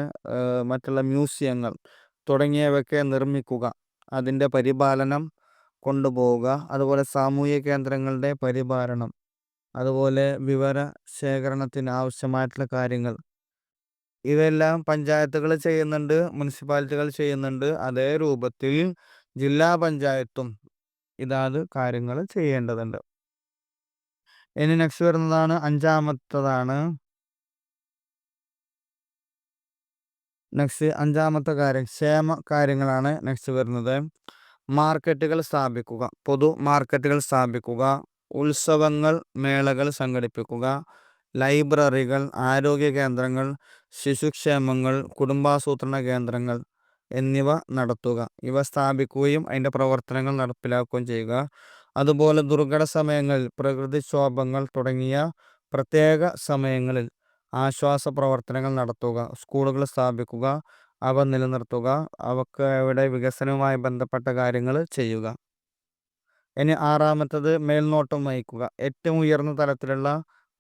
മറ്റുള്ള മ്യൂസിയങ്ങൾ തുടങ്ങിയവയൊക്കെ നിർമ്മിക്കുക, അതിൻ്റെ പരിപാലനം കൊണ്ടുപോവുക. അതുപോലെ സാമൂഹിക കേന്ദ്രങ്ങളുടെ പരിപാലനം, അതുപോലെ വിവര ശേഖരണത്തിന് ആവശ്യമായിട്ടുള്ള കാര്യങ്ങൾ, ഇവയെല്ലാം പഞ്ചായത്തുകൾ ചെയ്യുന്നുണ്ട്, മുനിസിപ്പാലിറ്റികൾ ചെയ്യുന്നുണ്ട്. അതേ രൂപത്തിൽ ജില്ലാ പഞ്ചായത്തും ഇതാത് കാര്യങ്ങൾ ചെയ്യേണ്ടതുണ്ട്. ഇനി നെക്സ്റ്റ് വരുന്നതാണ് അഞ്ചാമത്തെ കാര്യം, ക്ഷേമ കാര്യങ്ങളാണ് നെക്സ്റ്റ് വരുന്നത്. മാർക്കറ്റുകൾ സ്ഥാപിക്കുക, പൊതു മാർക്കറ്റുകൾ സ്ഥാപിക്കുക, ഉത്സവങ്ങൾ, മേളകൾ സംഘടിപ്പിക്കുക, ലൈബ്രറികൾ, ആരോഗ്യ കേന്ദ്രങ്ങൾ, ശിശുക്ഷേമങ്ങൾ, കുടുംബാസൂത്രണ കേന്ദ്രങ്ങൾ എന്നിവ നടത്തുക. ഇവ സ്ഥാപിക്കുകയും അതിൻ്റെ പ്രവർത്തനങ്ങൾ നടപ്പിലാക്കുകയും ചെയ്യുക. അതുപോലെ ദുർഘട സമയങ്ങളിൽ, പ്രകൃതിക്ഷോഭങ്ങൾ തുടങ്ങിയ പ്രത്യേക സമയങ്ങളിൽ ആശ്വാസ പ്രവർത്തനങ്ങൾ നടത്തുക. സ്കൂളുകൾ സ്ഥാപിക്കുക, അവ നിലനിർത്തുക, അവക്ക് അവിടെ വികസനവുമായി ബന്ധപ്പെട്ട കാര്യങ്ങൾ ചെയ്യുക. ഇനി ആറാമത്തത് മേൽനോട്ടം വഹിക്കുക. ഏറ്റവും ഉയർന്ന തലത്തിലുള്ള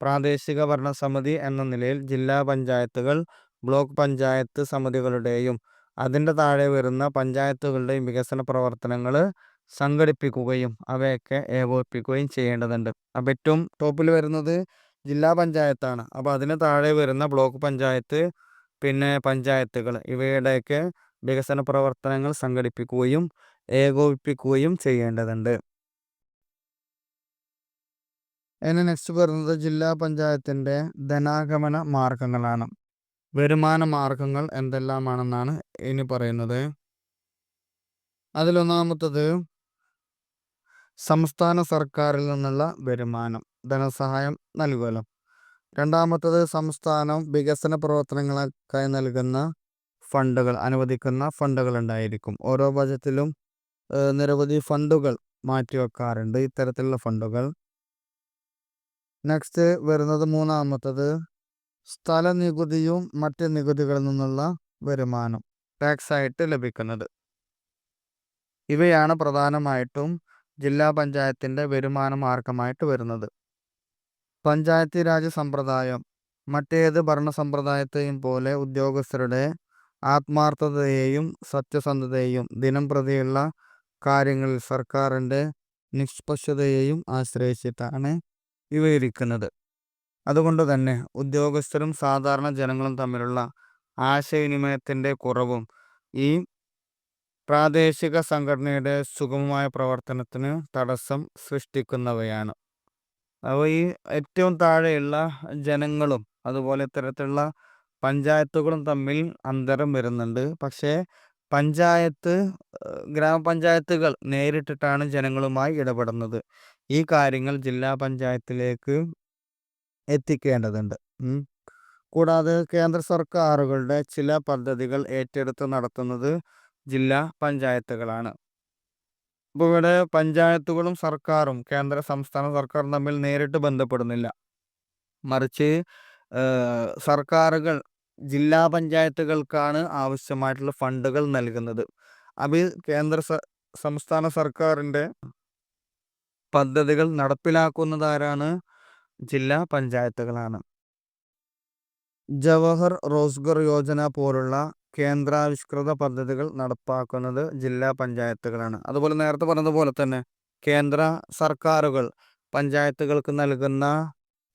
പ്രാദേശിക ഭരണസമിതി എന്ന നിലയിൽ ജില്ലാ പഞ്ചായത്തുകൾ ബ്ലോക്ക് പഞ്ചായത്ത് സമിതികളുടെയും അതിൻ്റെ താഴെ വരുന്ന പഞ്ചായത്തുകളുടെയും വികസന പ്രവർത്തനങ്ങൾ സംഘടിപ്പിക്കുകയും അവയൊക്കെ ഏകോപിപ്പിക്കുകയും ചെയ്യേണ്ടതുണ്ട്. അപ്പം ഏറ്റവും ടോപ്പിൽ വരുന്നത് ജില്ലാ പഞ്ചായത്താണ്. അപ്പോൾ അതിന് താഴെ വരുന്ന ബ്ലോക്ക് പഞ്ചായത്ത്, പിന്നെ പഞ്ചായത്തുകൾ, ഇവയുടെയൊക്കെ വികസന പ്രവർത്തനങ്ങൾ സംഘടിപ്പിക്കുകയും ഏകോപിപ്പിക്കുകയും ചെയ്യേണ്ടതുണ്ട്. ഇനി നെക്സ്റ്റ് വരുന്നത് ജില്ലാ പഞ്ചായത്തിൻ്റെ ധനാഗമന മാർഗങ്ങളാണ്. വരുമാന മാർഗങ്ങൾ എന്തെല്ലാമാണെന്നാണ് ഇനി പറയുന്നത്. അതിലൊന്നാമത്തത് സംസ്ഥാന സർക്കാരിൽ നിന്നുള്ള വരുമാനം. ധനസഹായം നൽകുമല്ലോ. രണ്ടാമത്തത് സംസ്ഥാനം വികസന പ്രവർത്തനങ്ങൾക്കായി നൽകുന്ന ഫണ്ടുകൾ, അനുവദിക്കുന്ന ഫണ്ടുകൾ ഉണ്ടായിരിക്കും. ഓരോ ബജറ്റിലും നിരവധി ഫണ്ടുകൾ മാറ്റിവെക്കാറുണ്ട്, ഇത്തരത്തിലുള്ള ഫണ്ടുകൾ. നെക്സ്റ്റ് വരുന്നത് മൂന്നാമത്തത് സ്ഥല നികുതിയും മറ്റ് നികുതികളിൽ നിന്നുള്ള വരുമാനം, ടാക്സ് ആയിട്ട് ലഭിക്കുന്നത്. ഇവയാണ് പ്രധാനമായിട്ടും ജില്ലാ പഞ്ചായത്തിൻ്റെ വരുമാന മാർഗമായിട്ട് വരുന്നത്. പഞ്ചായത്തി രാജ് സമ്പ്രദായം മറ്റേത് ഭരണ സമ്പ്രദായത്തെയും പോലെ ഉദ്യോഗസ്ഥരുടെ ആത്മാർത്ഥതയെയും സത്യസന്ധതയെയും ദിനം പ്രതിയുള്ള കാര്യങ്ങളിൽ സർക്കാരിൻ്റെ നിഷ്പക്ഷതയെയും ആശ്രയിച്ചിട്ടാണ് ഇവയിരിക്കുന്നത്. അതുകൊണ്ട് തന്നെ ഉദ്യോഗസ്ഥരും സാധാരണ ജനങ്ങളും തമ്മിലുള്ള ആശയവിനിമയത്തിൻ്റെ കുറവും ഈ പ്രാദേശിക സംഘടനയുടെ സുഗമമായ പ്രവർത്തനത്തിന് തടസ്സം സൃഷ്ടിക്കുന്നവയാണ്. അപ്പോൾ ഈ ഏറ്റവും താഴെയുള്ള ജനങ്ങളും അതുപോലെ ഇത്തരത്തിലുള്ള പഞ്ചായത്തുകളും തമ്മിൽ അന്തരം വരുന്നുണ്ട്. പക്ഷേ ഗ്രാമപഞ്ചായത്തുകൾ നേരിട്ടിട്ടാണ് ജനങ്ങളുമായി ഇടപെടുന്നത്. ഈ കാര്യങ്ങൾ ജില്ലാ പഞ്ചായത്തിലേക്ക് എത്തിക്കേണ്ടതുണ്ട്. കൂടാതെ കേന്ദ്ര സർക്കാരുകളുടെ ചില പദ്ധതികൾ ഏറ്റെടുത്ത് നടത്തുന്നത് ജില്ലാ പഞ്ചായത്തുകളാണ്. ഇപ്പോൾ ഇവിടെ പഞ്ചായത്തുകളും സർക്കാരും കേന്ദ്ര സംസ്ഥാന സർക്കാരും തമ്മിൽ നേരിട്ട് ബന്ധപ്പെടുന്നില്ല. മറിച്ച് സർക്കാരുകൾ ജില്ലാ പഞ്ചായത്തുകൾക്കാണ് ആവശ്യമായിട്ടുള്ള ഫണ്ടുകൾ നൽകുന്നത്. അത് സംസ്ഥാന സർക്കാരിൻ്റെ പദ്ധതികൾ നടപ്പിലാക്കുന്നതാരാണ്? ജില്ലാ പഞ്ചായത്തുകളാണ്. ജവഹർ റോസ്ഗർ യോജന പോലുള്ള കേന്ദ്രാവിഷ്കൃത പദ്ധതികൾ നടപ്പാക്കുന്നത് ജില്ലാ പഞ്ചായത്തുകളാണ്. അതുപോലെ നേരത്തെ പറഞ്ഞതുപോലെ തന്നെ കേന്ദ്ര സർക്കാരുകൾ പഞ്ചായത്തുകൾക്ക് നൽകുന്ന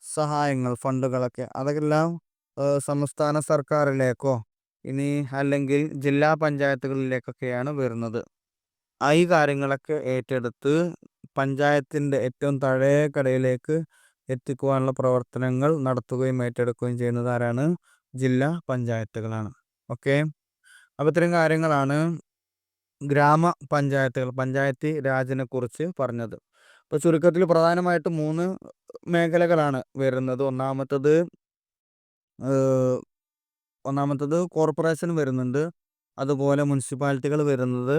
സഹായങ്ങൾ, ഫണ്ടുകളൊക്കെ അതെല്ലാം സംസ്ഥാന സർക്കാരിലേക്കോ ഇനി അല്ലെങ്കിൽ ജില്ലാ പഞ്ചായത്തുകളിലേക്കൊക്കെയാണ് വരുന്നത്. ഈ കാര്യങ്ങളൊക്കെ ഏറ്റെടുത്ത് പഞ്ചായത്തിൻ്റെ ഏറ്റവും താഴേക്കടയിലേക്ക് എത്തിക്കുവാനുള്ള പ്രവർത്തനങ്ങൾ നടത്തുകയും ഏറ്റെടുക്കുകയും ചെയ്യുന്നത് ആരാണ്? ജില്ലാ പഞ്ചായത്തുകളാണ്. ഓക്കെ, അപ്പോൾ ഇത്രയും കാര്യങ്ങളാണ് ഗ്രാമപഞ്ചായത്തുകൾ, പഞ്ചായത്തി രാജിനെ കുറിച്ച് പറഞ്ഞത്. അപ്പോൾ ചുരുക്കത്തിൽ പ്രധാനമായിട്ടും 3 മേഖലകളാണ് വരുന്നത്. ഒന്നാമത്തത് കോർപ്പറേഷൻ വരുന്നുണ്ട്, അതുപോലെ മുനിസിപ്പാലിറ്റികൾ വരുന്നത്,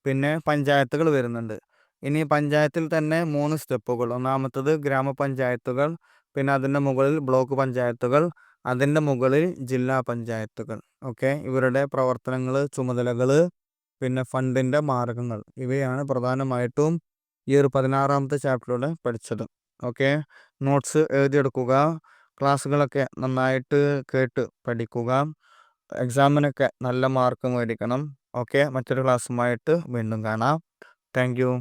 പിന്നെ പഞ്ചായത്തുകൾ വരുന്നുണ്ട്. ഇനി പഞ്ചായത്തിൽ തന്നെ 3 സ്റ്റെപ്പുകൾ. ഒന്നാമത്തത് ഗ്രാമപഞ്ചായത്തുകൾ, പിന്നെ അതിൻ്റെ മുകളിൽ ബ്ലോക്ക് പഞ്ചായത്തുകൾ, അതിൻ്റെ മുകളിൽ ജില്ലാ പഞ്ചായത്തുകൾ. ഓക്കെ, ഇവരുടെ പ്രവർത്തനങ്ങൾ, ചുമതലകൾ, പിന്നെ ഫണ്ടിൻ്റെ മാർഗങ്ങൾ, ഇവയാണ് പ്രധാനമായിട്ടും ഈ ഒരു 16ാമത്തെ ചാപ്റ്ററിലൂടെ പഠിച്ചത്. ഓക്കെ, നോട്ട്സ് എഴുതിയെടുക്കുക, ക്ലാസ്സുകളൊക്കെ നന്നായിട്ട് കേട്ട് പഠിക്കുക, എക്സാമിനൊക്കെ നല്ല മാർക്ക് മേടിക്കണം. ഓക്കെ, മറ്റൊരു ക്ലാസ്സുമായിട്ട് വീണ്ടും കാണാം. Thank you.